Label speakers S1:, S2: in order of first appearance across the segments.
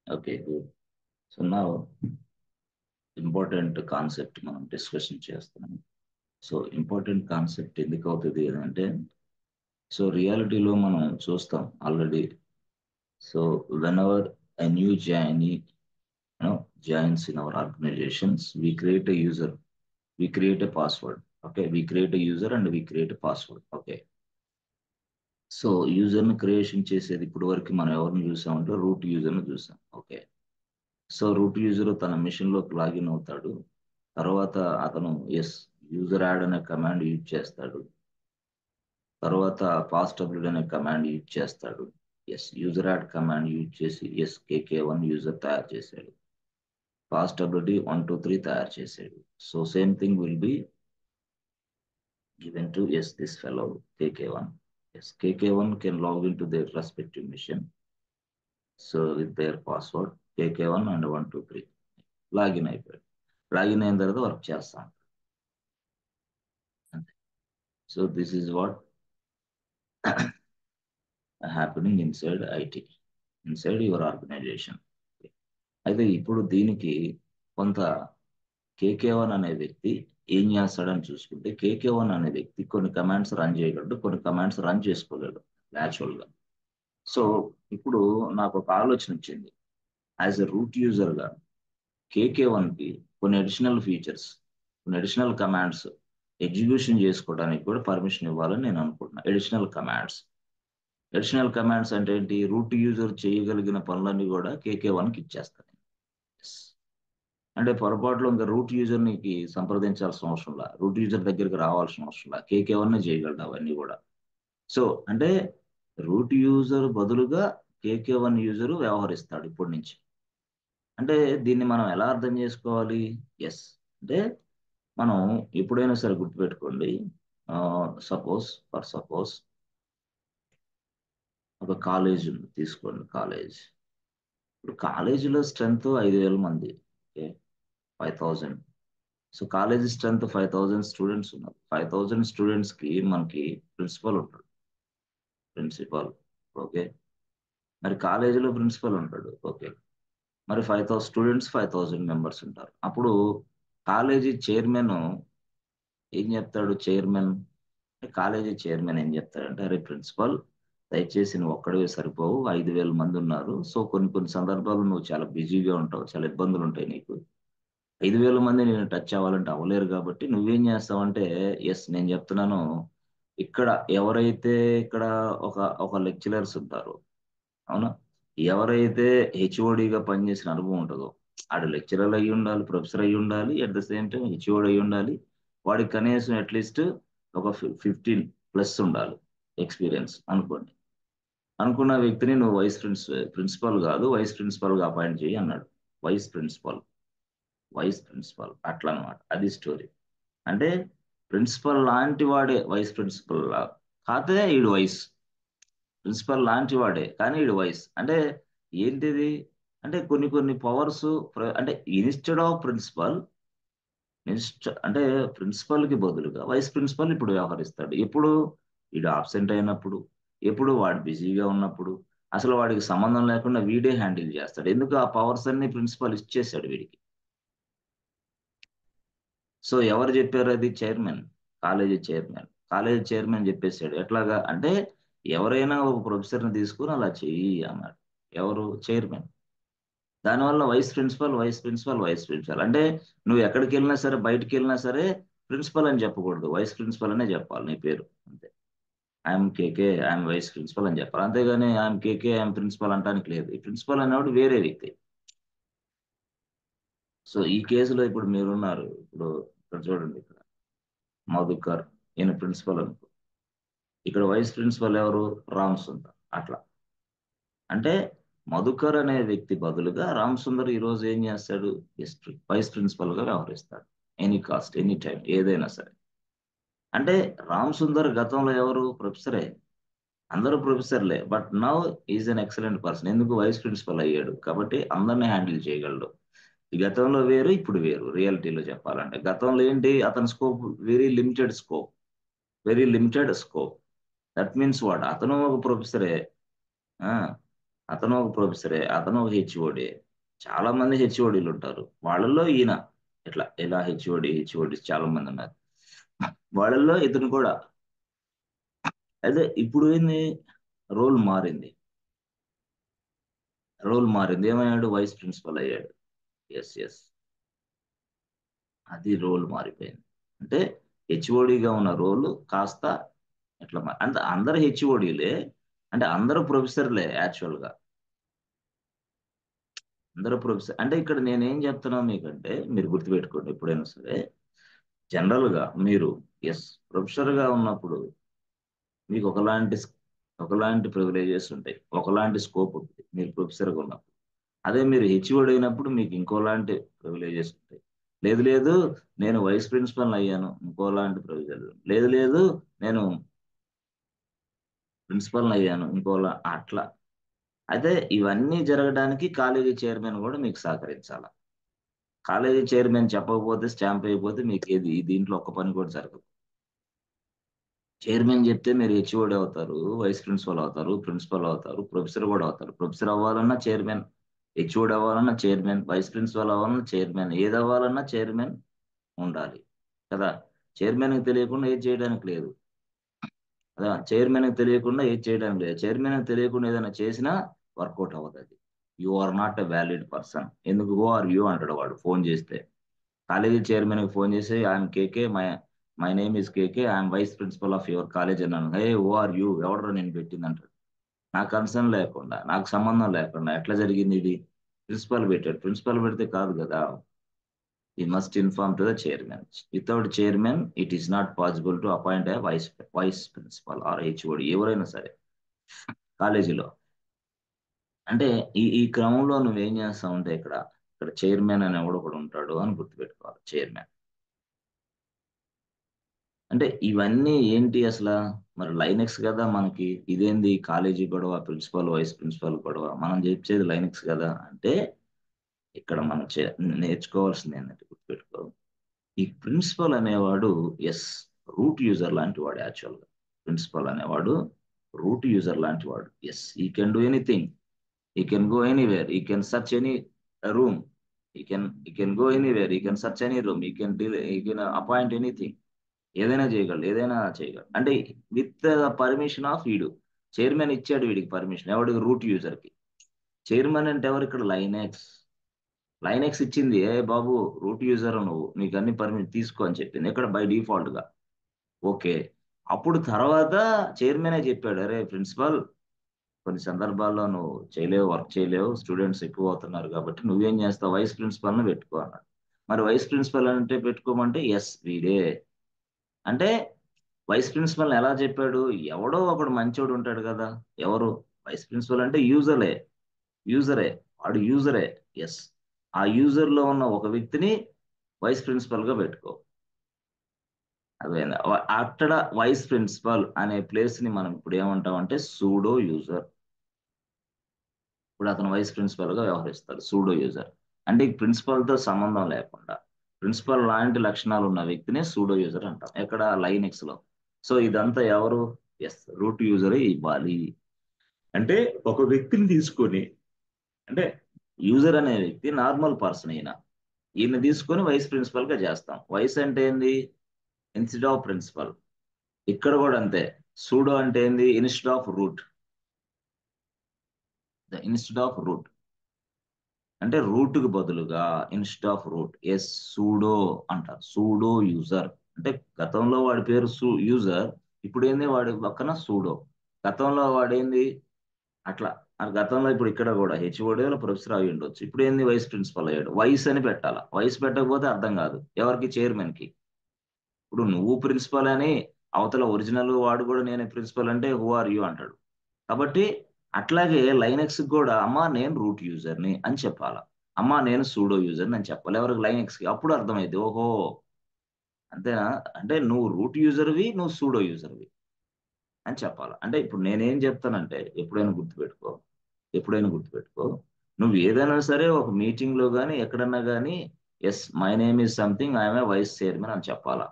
S1: Okay, good. So now important concept మనం discussion చేస్తున్నాం. So important concept ఎందుకు అవుతుంది అంటే, సో రియాలిటీలో మనం చూస్తాం already. So whenever a new joins in our organisations, we create a user, we create a password. Okay, we create a user and we create a password. Okay, so యూజర్ని creation చేసేది ఇప్పుడు వరకు మనం ఎవరిని చూసామంటే route యూజర్ని చూసాం. Okay, so root user తన మిషన్లోకి login అవుతాడు. తర్వాత అతను ఎస్ యూజర్ యాడ్ అనే కమాండ్ యూజ్ చేస్తాడు. తర్వాత పాస్టబిలిటీ అనే కమాండ్ యూజ్ చేస్తాడు. S user add command use చేసి ఎస్ కేకే1 యూజర్ తయారు చేశాడు. పాస్టబిలిటీ 1 2 3 తయారు చేశాడు. So same thing will be given to yes this fellow KK1. Yes, KK1 can log into their respective mission. So with their password KK1 and 1 2 3 login అయిపోయాడు. Login అయిన తర్వాత వర్క్ చేస్తాం. అంతే. So this is what happening inside IT, inside your organization. అయితే ఇప్పుడు దీనికి కొంత కేకే1 అనే వ్యక్తి ఏం చేస్తాడని చూసుకుంటే, కేకే1 అనే వ్యక్తి కొన్ని కమాండ్స్ రన్ చేయగలడు, కొన్ని కమాండ్స్ రన్ చేసుకోగలడు యాక్చువల్గా. సో ఇప్పుడు నాకు ఒక ఆలోచన వచ్చింది. యాజ్ ఎ రూట్ యూజర్గా కేకే1కి కొన్ని అడిషనల్ ఫీచర్స్, కొన్ని అడిషనల్ కమాండ్స్ ఎగ్జిక్యూషన్ చేసుకోవడానికి కూడా పర్మిషన్ ఇవ్వాలని నేను అనుకుంటున్నా. అడిషనల్ కమాండ్స్ అంటే ఏంటి? రూట్ యూజర్ చేయగలిగిన పనులన్నీ కూడా కేకే1కి ఇచ్చేస్తాను. అంటే పొరపాటులో ఇంకా రూట్ యూజర్నికి సంప్రదించాల్సిన అవసరం లా, రూట్ యూజర్ దగ్గరికి రావాల్సిన అవసరం లా, కేకే1 చేయగలడు అవన్నీ కూడా. సో అంటే రూట్ యూజర్ బదులుగా కేకే1 యూజర్ వ్యవహరిస్తాడు ఇప్పటి నుంచి. అంటే దీన్ని మనం ఎలా అర్థం చేసుకోవాలి? ఎస్ అంటే మనం ఎప్పుడైనా సరే గుర్తుపెట్టుకోండి, సపోజ్ ఒక కాలేజ్ ఉంది తీసుకోండి. ఇప్పుడు కాలేజీలో స్ట్రెంత్ 5,000 మంది. Okay, 5,000. So college strength 5,000 students ఉన్నారు. 5,000 స్టూడెంట్స్కి మనకి ప్రిన్సిపల్ ఉంటాడు. ఓకే, మరి కాలేజీలో ప్రిన్సిపల్ ఉంటాడు. ఓకే, మరి 5,000 స్టూడెంట్స్ 5,000 మెంబర్స్ ఉంటారు. అప్పుడు కాలేజీ చైర్మన్ ఏం చెప్తాడు? కాలేజీ చైర్మన్ ఏం చెప్తాడంటే, అరే ప్రిన్సిపల్, దయచేసి నువ్వు ఒక్కడివే సరిపోవు, 5,000 మంది ఉన్నారు. సో కొన్ని సందర్భాలు నువ్వు చాలా బిజీగా ఉంటావు, చాలా ఇబ్బందులు ఉంటాయి నీకు. 5,000 మంది నేను టచ్ అవ్వాలంటే అవ్వలేరు. కాబట్టి నువ్వేం చేస్తావంటే, ఎస్ నేను చెప్తున్నాను, ఇక్కడ ఎవరైతే ఇక్కడ ఒక ఒక లెక్చరర్స్ ఉంటారో, అవునా, ఎవరైతే హెచ్ఓడిగా పనిచేసిన అనుభవం ఉంటుందో, ఆడు లెక్చరర్ అయ్యి ఉండాలి, ప్రొఫెసర్ అయ్యి ఉండాలి, at the same time HOD అయ్యి ఉండాలి. వాడికి కనీసం అట్లీస్ట్ ఒక 15+ ఉండాలి ఎక్స్పీరియన్స్ అనుకోండి. అనుకున్న వ్యక్తిని నువ్వు ప్రిన్సిపల్ కాదు, వైస్ ప్రిన్సిపల్గా అపాయింట్ చేయి అన్నాడు. వైస్ ప్రిన్సిపల్ అట్లా అనమాట. అది స్టోరీ. అంటే ప్రిన్సిపల్ లాంటి వాడే వైస్ ప్రిన్సిపల్ కాదే ఈడు వైస్ ప్రిన్సిపల్ లాంటి వాడే, కానీ ఈడు వైస్ అంటే ఏంటిది? అంటే కొన్ని పవర్స్, అంటే ఇన్స్టెడ్ ఆఫ్ ప్రిన్సిపల్, అంటే ప్రిన్సిపల్ కి బదులుగా వైస్ ప్రిన్సిపల్ ఇప్పుడు వ్యవహరిస్తాడు. ఎప్పుడు? వీడు ఆబ్సెంట్ అయినప్పుడు, ఎప్పుడు వాడు బిజీగా ఉన్నప్పుడు, అసలు వాడికి సంబంధం లేకుండా వీడే హ్యాండిల్ చేస్తాడు. ఎందుకు? ఆ పవర్స్ అన్ని ప్రిన్సిపల్ ఇచ్చేసాడు వీడికి. సో ఎవరు చెప్పారు? అది కాలేజీ చైర్మన్ చెప్పేశాడు. ఎట్లాగా అంటే, ఎవరైనా ఒక ప్రొఫెసర్ని తీసుకుని అలా చెయ్యి అన్నాడు. ఎవరు? చైర్మన్. దానివల్ల వైస్ ప్రిన్సిపల్ అంటే నువ్వు ఎక్కడికి వెళ్ళినా సరే, బయటికి వెళ్ళినా సరే ప్రిన్సిపల్ అని చెప్పకూడదు, వైస్ ప్రిన్సిపల్ అనే చెప్పాలి నీ పేరు. అంతే. I'm KK, I'm vice principal అని చెప్పాలి. అంతేగాని ఐఎమ్ కేకే, ఐఎమ్ ప్రిన్సిపల్ అంటానికి లేదు. ఈ ప్రిన్సిపల్ అనేవాడు వేరే వ్యక్తి. సో ఈ కేసులో ఇప్పుడు మీరున్నారు. ఇప్పుడు ఇక్కడ చూడండి, ఇక్కడ మధుకర్, ఈయన ప్రిన్సిపల్ అనుకో. ఇక్కడ వైస్ ప్రిన్సిపల్ ఎవరు? రామ్ సుందర్. అట్లా అంటే మధుకర్ అనే వ్యక్తి బదులుగా రామ్ సుందర్ ఈ రోజు ఏం చేస్తాడు? వైస్ ప్రిన్సిపల్ గా వ్యవహరిస్తాడు. ఎనీ కాస్ట్, ఎనీ టైం, ఏదైనా సరే. అంటే రామ్ సుందర్ గతంలో ఎవరు? ప్రొఫెసరే. అందరూ ప్రొఫెసర్లే. But now is an excellent person. ఎందుకు? వైస్ ప్రిన్సిపల్ అయ్యాడు కాబట్టి అందరినీ హ్యాండిల్ చేయగలడు. ఈ గతంలో వేరు, ఇప్పుడు వేరు. రియాలిటీలో చెప్పాలంటే గతంలో ఏంటి? అతని scope very limited scope. That means what? అతను ఒక ప్రొఫెసరే. అతను ఒక ప్రొఫెసరే, అతను ఒక హెచ్ఓడి. చాలా మంది హెచ్ఓడీలు ఉంటారు. వాళ్ళల్లో ఈయన ఇలా హెచ్ఓడి చాలా మంది ఉన్నారు. వాళ్ళల్లో ఇతను కూడా. అయితే ఇప్పుడు ఏంది, రోల్ మారింది. ఏమయ్యాడు? వైస్ ప్రిన్సిపల్ అయ్యాడు. ఎస్ ఎస్, అది రోల్ మారిపోయింది. అంటే హెచ్ఓడిగా ఉన్న రోల్ కాస్త అంటే అందరు హెచ్ఓడిలే, అంటే అందరూ ప్రొఫెసర్లే యాక్చువల్గా. అందరూ ప్రొఫెసర్ అంటే ఇక్కడ నేనేం చెప్తున్నా మీకంటే, మీరు గుర్తుపెట్టుకోండి ఎప్పుడైనా సరే, జనరల్ గా మీరు ఎస్ ప్రొఫెసర్ గా ఉన్నప్పుడు మీకు ఒకలాంటి ప్రివిలేజెస్ ఉంటాయి, ఒకలాంటి స్కోప్ ఉంటుంది మీరు ప్రొఫెసర్ గా ఉన్నప్పుడు. అదే మీరు హెచ్ఓడి అయినప్పుడు మీకు ఇంకోలాంటి ప్రివిలేజెస్ ఉంటాయి. లేదు లేదు, నేను వైస్ ప్రిన్సిపల్ అయ్యాను, ఇంకోలాంటి ప్రివిలేజ్. లేదు లేదు, నేను ప్రిన్సిపల్ అయ్యాను, ఇంకోలా అట్లా. అయితే ఇవన్నీ జరగడానికి కాలేజీ చైర్మన్ కూడా మీకు సహకరించాలి. కాలేజీ చైర్మన్ చెప్పకపోతే, స్టాంప్ అయిపోతే మీకు దీంట్లో ఒక్క పని కూడా జరగదు. చైర్మన్ చెప్తే మీరు హెచ్ఓడి అవుతారు, వైస్ ప్రిన్సిపల్ అవుతారు, ప్రిన్సిపల్ అవుతారు, ప్రొఫెసర్ కూడా అవుతారు. ప్రొఫెసర్ అవ్వాలన్నా చైర్మన్, హెచ్ఓడి అవ్వాలన్నా చైర్మన్, వైస్ ప్రిన్సిపల్ అవ్వాలన్నా చైర్మన్, ఏది అవ్వాలన్నా చైర్మన్ ఉండాలి కదా. చైర్మన్కి తెలియకుండా ఏది చేయడానికి లేదు కదా. చైర్మన్కి తెలియకుండా ఏది చేయడానికి లేదు. చైర్మన్కి తెలియకుండా ఏదైనా చేసినా వర్కౌట్ అవ్వదు అది. You are not a valid person. ఎందుకు హూ ఆర్ యూ అంటాడు వాడు ఫోన్ చేస్తే. కాలేజీ చైర్మన్కి ఫోన్ చేసి, I'm KK, my name is KK, I'm vice principal of your college అన్నాను. హే హూ ఆర్ యూ, ఎవడరా నేను పెట్టిందంటాడు. నాకు కన్సర్న్ లేకుండా, నాకు సంబంధం లేకుండా ఎట్లా జరిగింది ఇది. ప్రిన్సిపల్ పెట్టాడు, ప్రిన్సిపల్ పెడితే కాదు కదా. ఈ must inform to the chairman. Without chairman it is not possible to appoint a vice principal or HOD ఎవరైనా సరే కాలేజీలో. అంటే ఈ క్రమంలో నువ్వేం చేస్తా ఉంటే ఇక్కడ చైర్మన్ అనేవాడు ఒకడు ఉంటాడు అని గుర్తుపెట్టుకోవాలి. చైర్మన్ అంటే ఇవన్నీ ఏంటి అసలు. మరి లైనెక్స్ కదా మనకి. ఇదేంది కాలేజీ గొడవ, ప్రిన్సిపల్ వైస్ ప్రిన్సిపల్ గొడవ, మనం చెప్పేది లైనెక్స్ కదా అంటే. ఇక్కడ మనం నేర్చుకోవాల్సింది ఏంటంటే, గుర్తుపెట్టుకో, ఈ ప్రిన్సిపల్ అనేవాడు ఎస్ రూట్ యూజర్ లాంటి వాడు యాక్చువల్గా. ప్రిన్సిపల్ అనేవాడు రూట్ యూజర్ లాంటి వాడు. ఎస్, ఈ కెన్ డూ ఎనీథింగ్, ఈ కెన్ గో ఎనీవేర్, ఈ కెన్ సర్చ్ ఎనీ రూమ్, ఈ కెన్ గో ఎనీవేర్, ఈ కెన్ సర్చ్ ఎనీ రూమ్, ఈ కెన్ అపాయింట్ ఎనీథింగ్. ఏదైనా చేయగలడు అంటే విత్ ద పర్మిషన్ ఆఫ్ వీడు. చైర్మన్ ఇచ్చాడు వీడికి పర్మిషన్, ఎవడికి? రూట్ యూజర్ కి. చైర్మన్ అంటే ఎవరు ఇక్కడ? లైనెక్స్ ఇచ్చింది, ఏ బాబు రూట్ యూజర్ నువ్వు, నీకు అన్ని పర్మిషన్ తీసుకో అని చెప్పింది ఇక్కడ బై డిఫాల్ట్ గా. ఓకే. అప్పుడు తర్వాత చైర్మనే చెప్పాడు, అరే ప్రిన్సిపల్, కొన్ని సందర్భాల్లో నువ్వు వర్క్ చేయలేవు, స్టూడెంట్స్ ఎక్కువ అవుతున్నారు కాబట్టి నువ్వేం చేస్తావు, వైస్ ప్రిన్సిపల్ ను పెట్టుకో అన్నాడు. మరి వైస్ ప్రిన్సిపల్ అంటే పెట్టుకోమంటే ఎస్ వీడే. అంటే వైస్ ప్రిన్సిపల్ ఎలా చెప్పాడు? ఎవడో ఒకడు మంచోడు ఉంటాడు కదా. ఎవరు? వైస్ ప్రిన్సిపల్ అంటే యూజరే, వాడు యూజరే. ఎస్, ఆ యూజర్ లో ఉన్న ఒక వ్యక్తిని వైస్ ప్రిన్సిపల్ గా పెట్టుకో. అదే అక్కడ వైస్ ప్రిన్సిపల్ అనే ప్లేస్ ని మనం ఇప్పుడు ఏమంటాం అంటే సూడో యూజర్. ఇప్పుడు అతను వైస్ ప్రిన్సిపల్ గా వ్యవహరిస్తారు, సూడో యూజర్. అంటే ఈ ప్రిన్సిపల్ తో సంబంధం లేకుండా ప్రిన్సిపల్ లాంటి లక్షణాలు ఉన్న వ్యక్తినే సూడో యూజర్ అంటాం ఎక్కడ? లైనెక్స్ లో. సో ఇదంతా ఎవరు? ఎస్, రూట్ యూజరే ఇవ్వాలి. అంటే ఒక వ్యక్తిని తీసుకొని, అంటే యూజర్ అనే వ్యక్తి నార్మల్ పర్సన్ ఈయన తీసుకొని వైస్ ప్రిన్సిపల్ గా చేస్తాం. వైస్ అంటే ఏంది? Instead of principal. ఇక్కడ కూడా అంతే. సూడో అంటే ఏంది? Instead of root. Instead of root అంటే రూట్ కు బదులుగా, instead of root. Yes, sudo అంటారు, సూడో యూజర్. అంటే గతంలో వాడి పేరు యూజర్, ఇప్పుడు ఏంది వాడి పక్కన సూడో. గతంలో వాడేంది అట్లా. గతంలో ఇప్పుడు ఇక్కడ కూడా హెచ్ఓడి ప్రొఫెసర్ అయి ఉండొచ్చు, ఇప్పుడు ఏంది వైస్ ప్రిన్సిపల్ అయ్యాడు. వైస్ అని పెట్టాలా, వైస్ పెట్టకపోతే అర్థం కాదు ఎవరికి? చైర్మన్ కి. ఇప్పుడు నువ్వు ప్రిన్సిపల్ అని, అవతల ఒరిజినల్ వాడు కూడా నేనే ప్రిన్సిపల్ అంటే హూ ఆర్ యూ అంటాడు. కాబట్టి అట్లాగే లైనెక్స్ కూడా, అమ్మా నేను రూట్ యూజర్ని అని చెప్పాలా, అమ్మా నేను సూడో యూజర్ని అని చెప్పాలి. ఎవరికి? లైనెక్స్ కి. అప్పుడు అర్థమైంది, ఓహో అంతేనా, అంటే నువ్వు రూట్ యూజర్వి, నువ్వు సూడో యూజర్వి అని చెప్పాలి. అంటే ఇప్పుడు నేనేం చెప్తానంటే, ఎప్పుడైనా గుర్తుపెట్టుకో, నువ్వు ఏదైనా సరే ఒక మీటింగ్ లో కానీ ఎక్కడన్నా కానీ, yes my name is something, I'm a vice chairman అని చెప్పాలా.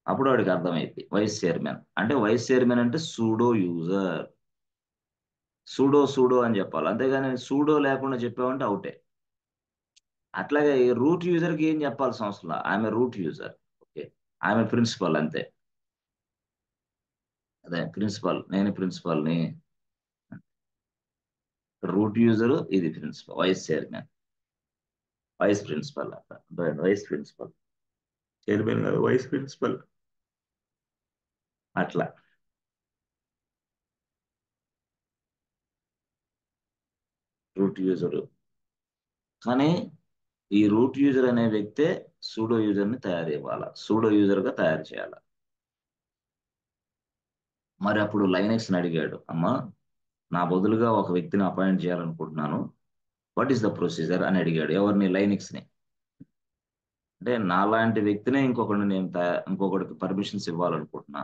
S1: అప్పుడు వాడికి అర్థమైంది వైస్ చైర్మన్ అంటే. వైస్ చైర్మన్ అంటే సూడో యూజర్. సూడో సూడో అని చెప్పాలి, అంతేగాని సూడో లేకుండా చెప్పామంటే అవుటే. అట్లాగే రూట్ యూజర్కి ఏం చెప్పాల్సిన అవసరం లేదు, ఆమె రూట్ యూజర్. ఓకే, ఆమె ప్రిన్సిపల్ అంతే. అదే ప్రిన్సిపల్, నేను ప్రిన్సిపల్ని. రూట్ యూజర్, ఇది principal, vice chairman, vice principal అట్లా. వైస్ ప్రిన్సిపల్, చైర్మన్ కాదు, వైస్ ప్రిన్సిపల్ అట్లా. Root user. కానీ ఈ రూట్ యూజర్ అనే వ్యక్తే సూడో యూజర్ ని తయారు ఇవ్వాలి, సూడో యూజర్ గా తయారు చేయాలి. మరి అప్పుడు లైనెక్స్ ని అడిగాడు, అమ్మా నా బదులుగా ఒక వ్యక్తిని అపాయింట్ చేయాలనుకుంటున్నాను, వాట్ ఈస్ ద ప్రొసీజర్ అని అడిగాడు. ఎవరిని? లైనెక్స్ ని. అంటే నాలాంటి వ్యక్తినే ఇంకొకటి నేను ఇంకొకటికి పర్మిషన్స్ ఇవ్వాలనుకుంటున్నా.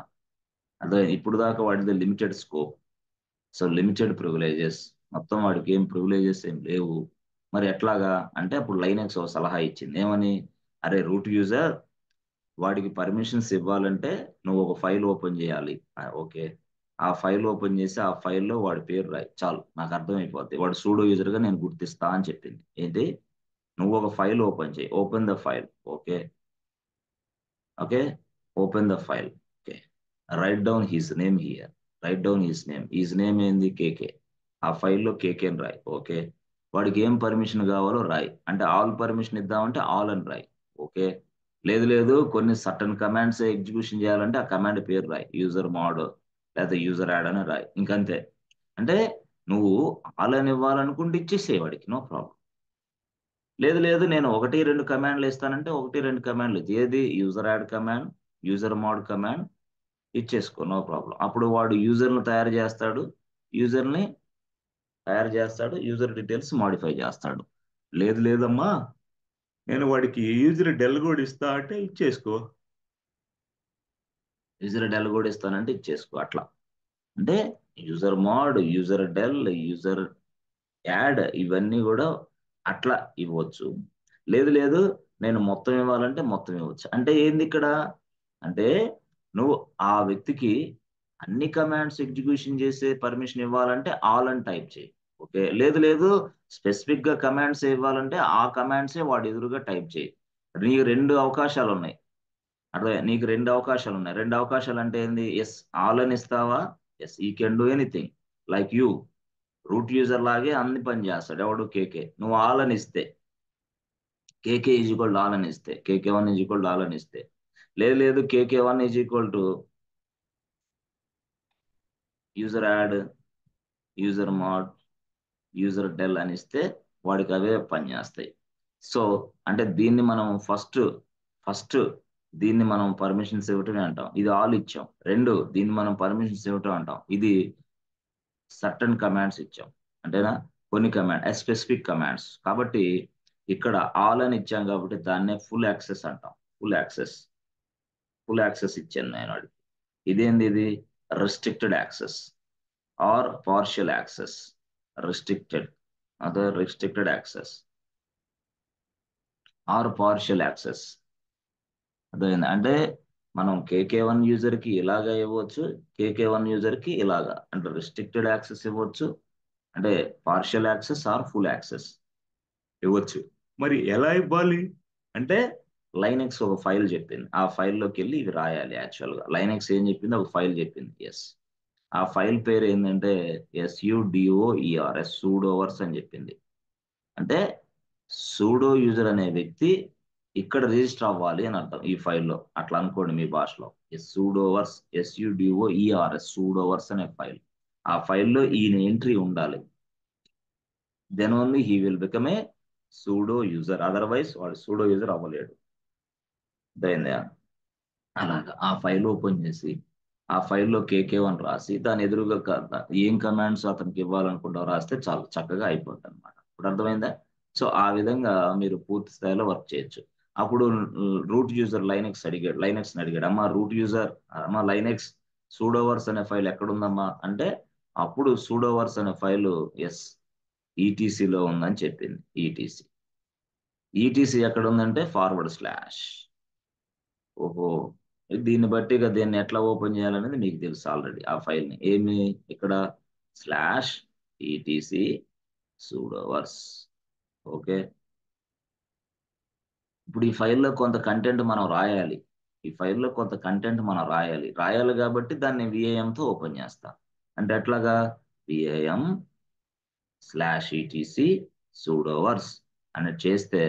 S1: అదే ఇప్పుడు దాకా వాడిది limited scope, so limited privileges, మొత్తం వాడికి ఏం ప్రివిలేజెస్ ఏం లేవు. మరి ఎట్లాగా అంటే అప్పుడు లైనెక్స్ ఒక సలహా ఇచ్చింది, ఏమని? అరే రూట్ యూజర్, వాడికి పర్మిషన్స్ ఇవ్వాలంటే నువ్వు ఒక ఫైల్ ఓపెన్ చేయాలి. ఓకే, ఆ ఫైల్ ఓపెన్ చేసి ఆ ఫైల్లో వాడి పేరు రాయి, చాలు నాకు అర్థమైపోద్ది, వాడు సూడో యూజర్ గా నేను గుర్తిస్తా అని చెప్పింది. ఏంటి? నువ్వు ఒక ఫైల్ ఓపెన్ చేయి, open the file. Okay, okay, open the file. Okay, right down his name here, right down his name ఏంది? కేకే. ఆ ఫైల్లో కేకే అని రాయి. ఓకే, వాడికి ఏం పర్మిషన్ కావాలో రాయి, అంటే ఆల్ పర్మిషన్ ఇద్దామంటే ఆల్ అని రాయి. ఓకే, లేదు లేదు కొన్ని సర్టన్ కమాండ్స్ ఎగ్జిక్యూషన్ చేయాలంటే ఆ కమాండ్ పేరు రాయి, యూజర్ మోడ్ లేదా యూజర్ యాడ్ అని రాయి, ఇంకంతే. అంటే నువ్వు ఆల్ అని ఇవ్వాలనుకుంటే ఇచ్చేసే వాడికి, నో ప్రాబ్లం. లేదు లేదు నేను ఒకటి రెండు కమాండ్లు ఇస్తానంటే ఒకటి రెండు కమాండ్లు, ఏది? User add command, user mod command ఇచ్చేసుకో, నో ప్రాబ్లం. అప్పుడు వాడు యూజర్ను తయారు చేస్తాడు, యూజర్ని యూజర్ డీటెయిల్స్ మాడిఫై చేస్తాడు. లేదు లేదమ్మా, నేను వాడికి యూజర్ డెల్ కూడా ఇస్తా అంటే ఇచ్చేసుకో, యూజర్ డెల్ కూడా ఇస్తానంటే ఇచ్చేసుకో అట్లా. అంటే user mod, user del, user add, ఇవన్నీ కూడా అట్లా ఇవ్వచ్చు. లేదు లేదు నేను మొత్తం ఇవ్వాలంటే మొత్తం ఇవ్వచ్చు. అంటే ఏంది ఇక్కడ? అంటే నువ్వు ఆ వ్యక్తికి అన్ని కమాండ్స్ ఎగ్జిక్యూషన్ చేసే పర్మిషన్ ఇవ్వాలంటే ఆల్ అని టైప్ చేయి. ఓకే, లేదు లేదు స్పెసిఫిక్ గా కమాండ్స్ ఇవ్వాలంటే ఆ కమాండ్సే వాడు ఎదురుగా టైప్ చేయి. నీకు రెండు అవకాశాలు ఉన్నాయి. అర్థమే, నీకు రెండు అవకాశాలు ఉన్నాయి. రెండు అవకాశాలు అంటే ఏంది? ఎస్ ఆల్ అని ఇస్తావా? ఎస్ ఈ can do anything like you, route user లాగే అన్ని పని చేస్తాడు ఎవడు? కేకే. నువ్వు ఆల్ అని ఇస్తే, KK is equal to all అని ఇస్తే, KK one is equal to all అని ఇస్తే, లేదు లేదు KK one is equal to user add, user mod, user del అని ఇస్తే వాడికి అవే పనిచేస్తాయి. సో అంటే దీన్ని మనం ఫస్ట్ దీన్ని మనం పర్మిషన్స్ ఇవ్వటమే అంటాం, ఇది ఆల్ ఇచ్చాం. రెండు, దీన్ని మనం పర్మిషన్స్ ఇవ్వటం అంటాం, ఇది సర్టన్ కమాండ్స్ ఇచ్చాం. అంటేనా? కొన్ని కమాండ్ స్పెసిఫిక్ కమాండ్స్ కాబట్టి ఇక్కడ ఆల్ అని ఇచ్చాం కాబట్టి దాన్నే ఫుల్ యాక్సెస్ అంటాం. ఫుల్ యాక్సెస్, ఫుల్ యాక్సెస్ ఇచ్చాను నేను వాడికి. ఇదేంది? ఇది restricted access or partial access. Restricted, అదే restricted access or partial access. అదే అంటే మనం కేకే వన్ యూజర్ కి ఇలాగా ఇవ్వచ్చు, కేకే వన్ యూజర్ కి ఇలాగా, అంటే రెస్ట్రిక్టెడ్ యాక్సెస్ ఇవ్వచ్చు, అంటే partial access or full access ఇవ్వచ్చు. మరి ఎలా ఇవ్వాలి అంటే లైనెక్స్ ఒక ఫైల్ చెప్పింది, ఆ ఫైల్లోకి వెళ్ళి ఇవి రాయాలి. యాక్చువల్గా లైనెక్స్ ఏం చెప్పింది? ఒక ఫైల్ చెప్పింది. ఎస్, ఆ ఫైల్ పేరు ఏంటంటే SUDOERS, సూడోవర్స్ అని చెప్పింది. అంటే సూడో యూజర్ అనే వ్యక్తి ఇక్కడ రిజిస్టర్ అవ్వాలి అని అర్థం ఈ ఫైల్లో, అట్లా అనుకోండి మీ భాషలో. సూడోవర్స్, SUDOERS, సూడోవర్స్ అనే ఫైల్, ఆ ఫైల్లో ఈయన ఎంట్రీ ఉండాలి. Then only he will become a sudo user, otherwise వాడు సూడో యూజర్ అవ్వలేడు. అయిందా? అలాగా ఆ ఫైల్ ఓపెన్ చేసి ఆ ఫైల్లో కేకే వన్ రాసి దాని ఎదురుగా ఏం కమాండ్స్ అతనికి ఇవ్వాలనుకుంటారో రాస్తే చాలు, చక్కగా అయిపోతుంది అనమాట. ఇప్పుడు అర్థమైందా? సో ఆ విధంగా మీరు పూర్తి స్థాయిలో వర్క్ చేయొచ్చు. అప్పుడు రూట్ యూజర్ లైనెక్స్ అడిగాడు, అమ్మా రూట్ యూజర్, అమ్మా లైనెక్స్ సూడోవర్స్ అనే ఫైల్ ఎక్కడుందమ్మా అంటే అప్పుడు సూడోవర్స్ అనే ఫైల్ ఎస్ ఈటీసీలో ఉందని చెప్పింది. ఈటీసీ ఎక్కడ ఉందంటే ఫార్వర్డ్ స్లాష్. ఓహో, దీన్ని బట్టి ఇక దీన్ని ఎట్లా ఓపెన్ చేయాలనేది మీకు తెలుసు ఆల్రెడీ. ఆ ఫైల్ని ఏమి ఇక్కడ స్లాష్ ఈటీసీ సూడోవర్స్. ఓకే. ఇప్పుడు ఈ ఫైల్లో కొంత కంటెంట్ మనం రాయాలి. ఈ ఫైల్లో కొంత కంటెంట్ మనం రాయాలి కాబట్టి దాన్ని విఐఎంతో ఓపెన్ చేస్తాం. అంటే ఎట్లాగా? విఐఎం /etc సూడోవర్స్ అని చేస్తే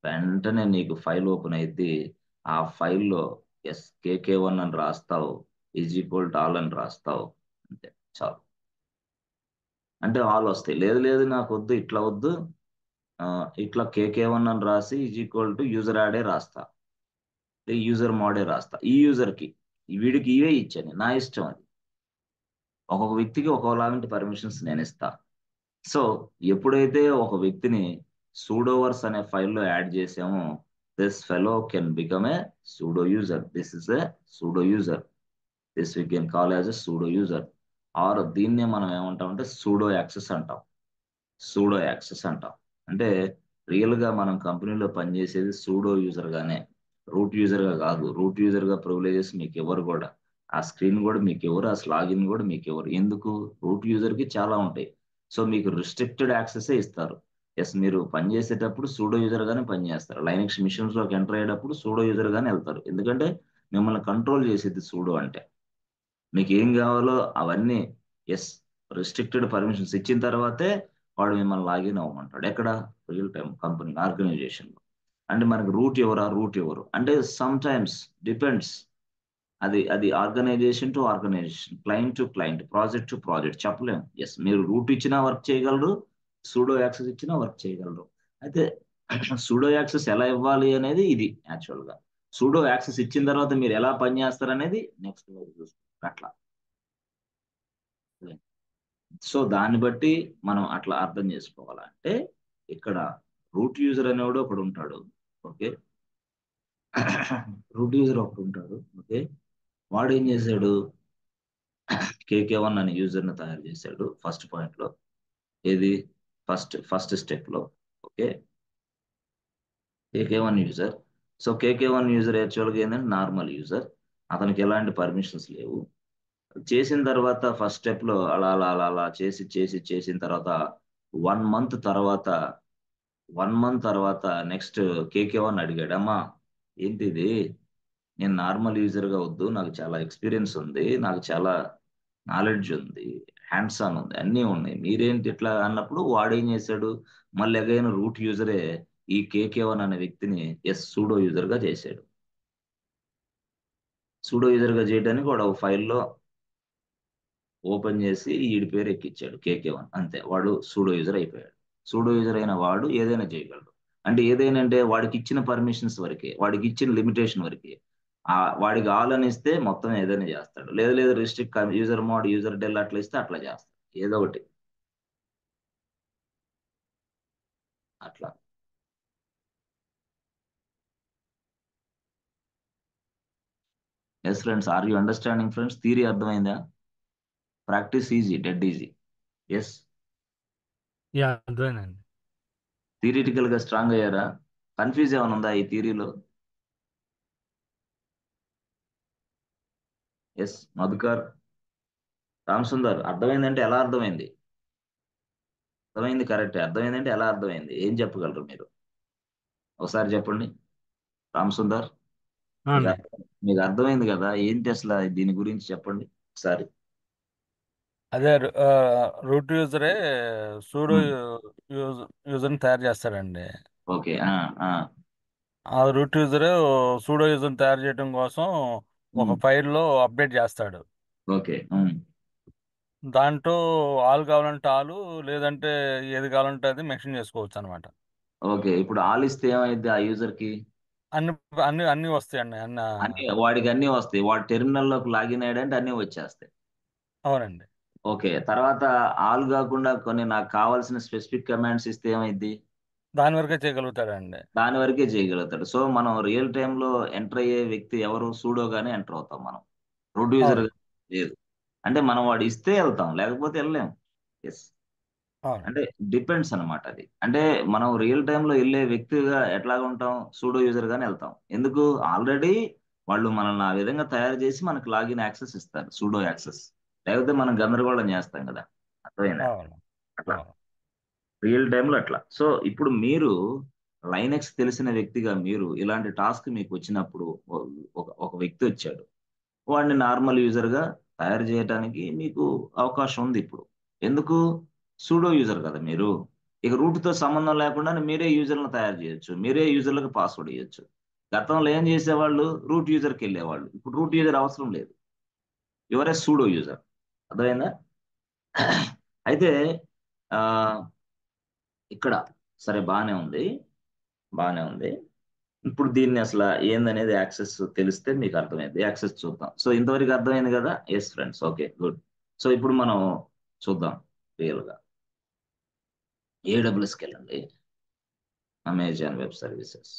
S1: వెంటనే నీకు ఫైల్ ఓపెన్ అయింది. ఆ ఫైల్లో కేకే1 అని రాస్తావు, ఆల్ అని రాస్తావు. అంతే, చాలు. అంటే ఆల్ వస్తాయి. లేదు లేదు నాకు వద్దు, ఇట్లా వద్దు, ఆ, ఇట్లా కేకే1 అని రాసి యూజర్ యాడే రాస్తా, యూజర్ మోడే రాస్తా. ఈ యూజర్ కి, వీడికి ఇవే ఇచ్చాను, నా ఇష్టం అది. ఒక్కొక్క వ్యక్తికి ఒక్కొక్కలాంటి పర్మిషన్స్ నేను ఇస్తా. సో ఎప్పుడైతే ఒక వ్యక్తిని సూడోవర్స్ అనే ఫైల్లో యాడ్ చేసామో, this fellow can become a sudo user. This is a sudo user. This we can call as a sudo user. Or దీన్నే మనం ఏమంటాం అంటే సూడో యాక్సెస్ అంటాం. సూడో యాక్సెస్ అంటాం. అంటే రియల్ గా మనం కంపెనీలో పనిచేసేది సూడో యూజర్ గానే, రూట్ యూజర్ గా కాదు. రూట్ యూజర్ గా ప్రివిలేజెస్ మీకు ఎవరు కూడా, ఆ స్క్రీన్ కూడా మీకు ఎవరు, ఆ లాగిన్ కూడా మీకు ఎవరు. ఎందుకు? రూట్ యూజర్ కి చాలా ఉంటాయి. సో మీకు రిస్ట్రిక్టెడ్ యాక్సెస్ ఇస్తారు. ఎస్, మీరు పనిచేసేటప్పుడు సూడో యూజర్ గానే పనిచేస్తారు. లైనక్స్ మిషన్స్ లోకి ఎంటర్ అయ్యేటప్పుడు సూడో యూజర్ గానే వెళ్తారు. ఎందుకంటే మిమ్మల్ని కంట్రోల్ చేసేది సూడో అంటే. మీకు ఏం కావాలో అవన్నీ, ఎస్, రిస్ట్రిక్టెడ్ పర్మిషన్స్ ఇచ్చిన తర్వాతే వాడు మిమ్మల్ని లాగిన్ అవ్వమంటాడు. ఎక్కడ? రియల్ టైం కంపెనీ ఆర్గనైజేషన్ లో. అంటే మనకి రూట్ ఎవరు అంటే సమ్ టైమ్స్ డిపెండ్స్. అది అది organization to organization, client to client, project to project చెప్పలేము. ఎస్, మీరు రూట్ ఇచ్చినా వర్క్ చేయగలరు, సూడో యాక్సెస్ ఇచ్చినా వర్క్ చేయగలరు. అయితే సూడో యాక్సెస్ ఎలా ఇవ్వాలి అనేది ఇది యాక్చువల్ గా. సూడో యాక్సెస్ ఇచ్చిన తర్వాత మీరు ఎలా పనిచేస్తారు అనేది నెక్స్ట్ చూసుకుంటాం అట్లా. సో దాన్ని బట్టి మనం అట్లా అర్థం చేసుకోవాలంటే, ఇక్కడ రూట్ యూజర్ అనేవాడు ఒకడు ఉంటాడు. ఓకే. రూట్ యూజర్ ఒకడు ఉంటాడు. ఓకే. వాడు ఏం చేశాడు? కేకే1 అనే యూజర్ ని తయారు చేశాడు ఫస్ట్ పాయింట్ లో. ఏది? ఫస్ట్ స్టెప్ లో. ఓకే. కేకే1 యూజర్. సో కేకే1 యూజర్ యాక్చువల్గా ఏంటంటే నార్మల్ యూజర్. అతనికి ఎలాంటి పర్మిషన్స్ లేవు. చేసిన తర్వాత ఫస్ట్ స్టెప్ లో అలా అలా అలా అలా చేసిన తర్వాత 1 మంత్ తర్వాత 1 మంత్ తర్వాత నెక్స్ట్ కేకే1 అడిగాడు, అమ్మా ఏంటిది, నేను నార్మల్ యూజర్ గా వద్దు, నాకు చాలా ఎక్స్పీరియన్స్ ఉంది, నాకు చాలా నాలెడ్జ్ ఉంది, హ్యాండ్స్ ఆన్ ఉంది, అన్నీ ఉన్నాయి, మీరేంటి ఇట్లా అన్నప్పుడు వాడు ఏం చేశాడు? మళ్ళీ అగైన్ రూట్ యూజరే ఈ కేకే1 అనే వ్యక్తిని సూడో యూజర్ గా చేశాడు. సూడో యూజర్ గా చేయడానికి వాడు ఒక ఫైల్లో ఓపెన్ చేసి వీడి పేరు ఎక్కిచ్చాడు కేకే1. అంతే, వాడు సూడో యూజర్ అయిపోయాడు. సూడో యూజర్ అయిన వాడు ఏదైనా చేయగలడు. అంటే ఏదైనా అంటే వాడికి ఇచ్చిన పర్మిషన్స్ వరకే, వాడికి ఇచ్చిన లిమిటేషన్ వరకే. వాడికి ఆల్ అని ఇస్తే మొత్తం ఏదైనా చేస్తాడు. లేదు లేదు restrict user mod, user del అట్లా ఇస్తే అట్లా చేస్తాడు. ఏదో ఒకటి అట్లా. Yes friends, are you understanding friends? Theory అర్థమైందా? Practice easy, dead easy. Yes.
S2: Yeah, అర్థమేనండి.
S1: థియరిటికల్ గా స్ట్రాంగ్ అయ్యారా? కన్ఫ్యూజ్ ఏమైనా ఉందా ఈ థియరీలో? ఎస్ మధుకర్, రామ్ సుందర్, అర్థమైందంటే ఎలా అర్థమైంది? అర్థమైంది, కరెక్ట్. అర్థమైందంటే ఎలా అర్థమైంది? ఏం చెప్పగలరు మీరు? ఒకసారి చెప్పండి. రామ్ సుందర్, మీకు
S2: అండి.
S1: మీకు అర్థమైంది కదా? ఏంటి అసలు దీని గురించి చెప్పండి ఒకసారి.
S2: అదే రూట్ యూజరే సూడో
S1: ఉమ్,
S2: యూజర్ని తయారు చేస్తాడండి.
S1: ఓకే. ఆ,
S2: ఆ రూట్ యూజర్ సూడో యూజర్ని తయారు చేయడం కోసం ఒక
S1: ఉమ్,
S2: ఫైల్లో అప్డేట్ చేస్తాడు.
S1: ఓకే.
S2: దాంట్లో ఆల్ కావాలంటే ఆలు, లేదంటే ఏది కావాలంటే అది మెన్షన్ చేసుకోవచ్చు అనమాట.
S1: ఓకే. ఇప్పుడు ఆలిస్తే ఏమైంది ఆ యూజర్ కి?
S2: అన్ని అన్ని అన్ని వస్తాయండి అన్న.
S1: వాడికి అన్ని వస్తాయి. వాడు టెర్మినల్లోకి లాగిన్ అయ్యాడంటే అన్ని వచ్చేస్తాయి.
S2: అవునండి.
S1: ఓకే. తర్వాత ఆల్ కాకుండా కొన్ని నాకు కావాల్సిన స్పెసిఫిక్ కమాండ్స్ ఇస్తే ఏమైంది?
S2: దాని వరకే చేయగలుగుతాడండి.
S1: దాని వరకే చేయగలుగుతాడు. సో మనం రియల్ టైమ్ లో ఎంటర్ అయ్యే వ్యక్తి ఎవరు? సూడోగానే ఎంటర్ అవుతాం మనం, రూట్ యూజర్
S2: అవును.
S1: లేదు. అంటే మనం వాడు ఇస్తే వెళ్తాం, లేకపోతే వెళ్ళలేం. ఎస్. అంటే
S2: అవునండి.
S1: డిపెండ్స్ అన్నమాట అది. అంటే మనం రియల్ టైమ్ లో వెళ్ళే వ్యక్తిగా ఎట్లాగా ఉంటాం? సూడో యూజర్ గానే వెళ్తాం. ఎందుకు? ఆల్రెడీ వాళ్ళు మనల్ని ఆ విధంగా తయారు చేసి మనకు లాగిన్ యాక్సెస్ ఇస్తారు, సూడో యాక్సెస్. లేకపోతే మనం గందరగోళం చేస్తాం కదా. అర్థమైందా?
S2: అవును.
S1: అట్లా
S2: అవును.
S1: రియల్ టైంలో అట్లా. సో ఇప్పుడు మీరు లైనెక్స్ తెలిసిన వ్యక్తిగా మీరు ఇలాంటి టాస్క్ మీకు వచ్చినప్పుడు ఒక ఒక వ్యక్తి వచ్చాడు, వాడిని నార్మల్ యూజర్గా తయారు చేయడానికి మీకు అవకాశం ఉంది ఇప్పుడు. ఎందుకు? సూడో యూజర్ కదా మీరు. ఇక రూట్తో సంబంధం లేకుండా మీరే యూజర్లను తయారు చేయొచ్చు, మీరే యూజర్లకు పాస్వర్డ్ ఇవ్వచ్చు. గతంలో ఏం చేసేవాళ్ళు? రూట్ యూజర్కి వెళ్ళేవాళ్ళు. ఇప్పుడు రూట్ యూజర్ అవసరం లేదు, ఎవరే సూడో యూజర్. అర్థమైందా? అయితే ఆ, ఇక్కడ సరే బాగానే ఉంది, బాగానే ఉంది. ఇప్పుడు దీన్ని అసలు ఏందనేది యాక్సెస్ తెలిస్తే మీకు అర్థమైంది. యాక్సెస్ చూద్దాం. సో ఇంతవరకు అర్థమైంది కదా? Yes friends, okay good. So ఇప్పుడు మనం చూద్దాం రియల్ గా. ఏడబ్ల్యూఎస్కి వెళ్ళండి, Amazon web services.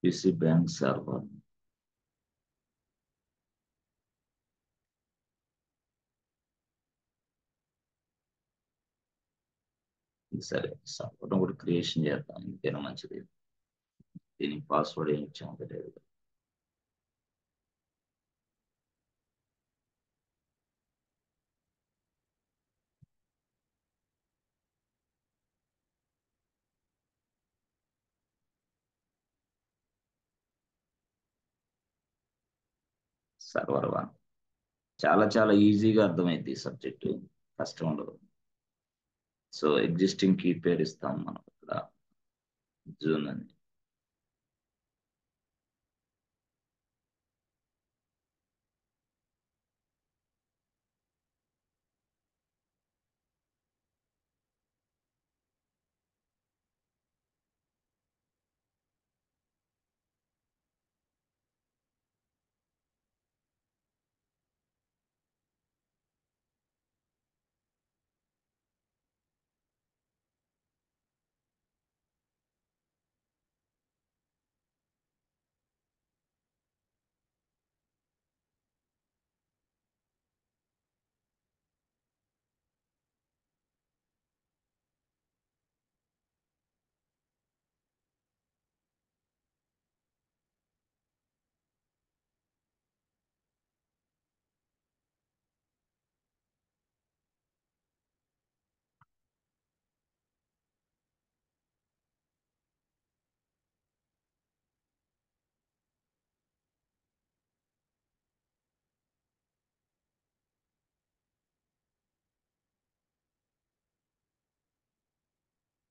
S1: PC bank server. సరే, సర్వర్ కూడా క్రియేషన్ చేద్దాం, ఇంకేనా మంచిది. దీనికి పాస్వర్డ్ ఏమి ఇచ్చాము తెలియదు. Server one. చాలా చాలా ఈజీగా అర్థమైంది ఈ సబ్జెక్టు, కష్టం ఉండదు. సో ఎగ్జిస్టింగ్ కీ పేరు ఇస్తాం మనం ఇక్కడ, జూన్ అని.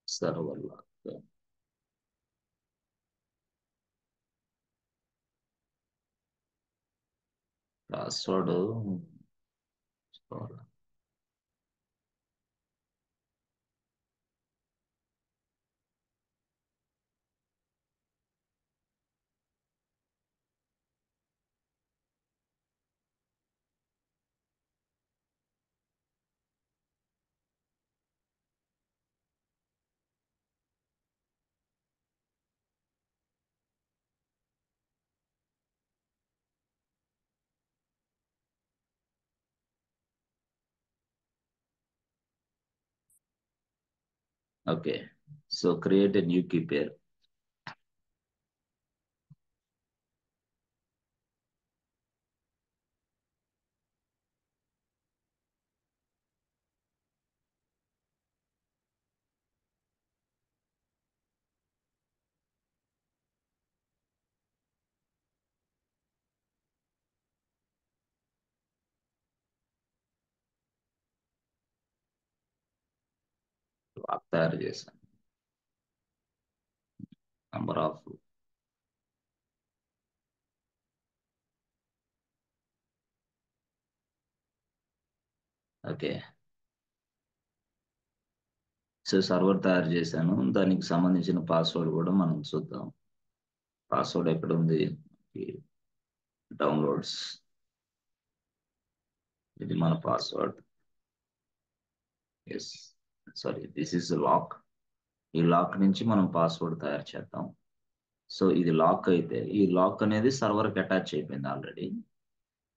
S1: Server lock. Password. Okay, so create a new key pair. Lock తయారు చేశాను. Number of. Okay, so server తయారు చేశాను, దానికి సంబంధించిన పాస్వర్డ్ కూడా మనం చూద్దాం. పాస్వర్డ్ ఎక్కడ ఉంది? డౌన్లోడ్స్, ఇది మన password. Yes, sorry, this is lock. ఈ లాక్ నుంచి మనం పాస్వర్డ్ తయారు చేద్దాం. సో ఇది లాక్ అయితే ఈ లాక్ అనేది సర్వర్కి అటాచ్ అయిపోయింది ఆల్రెడీ.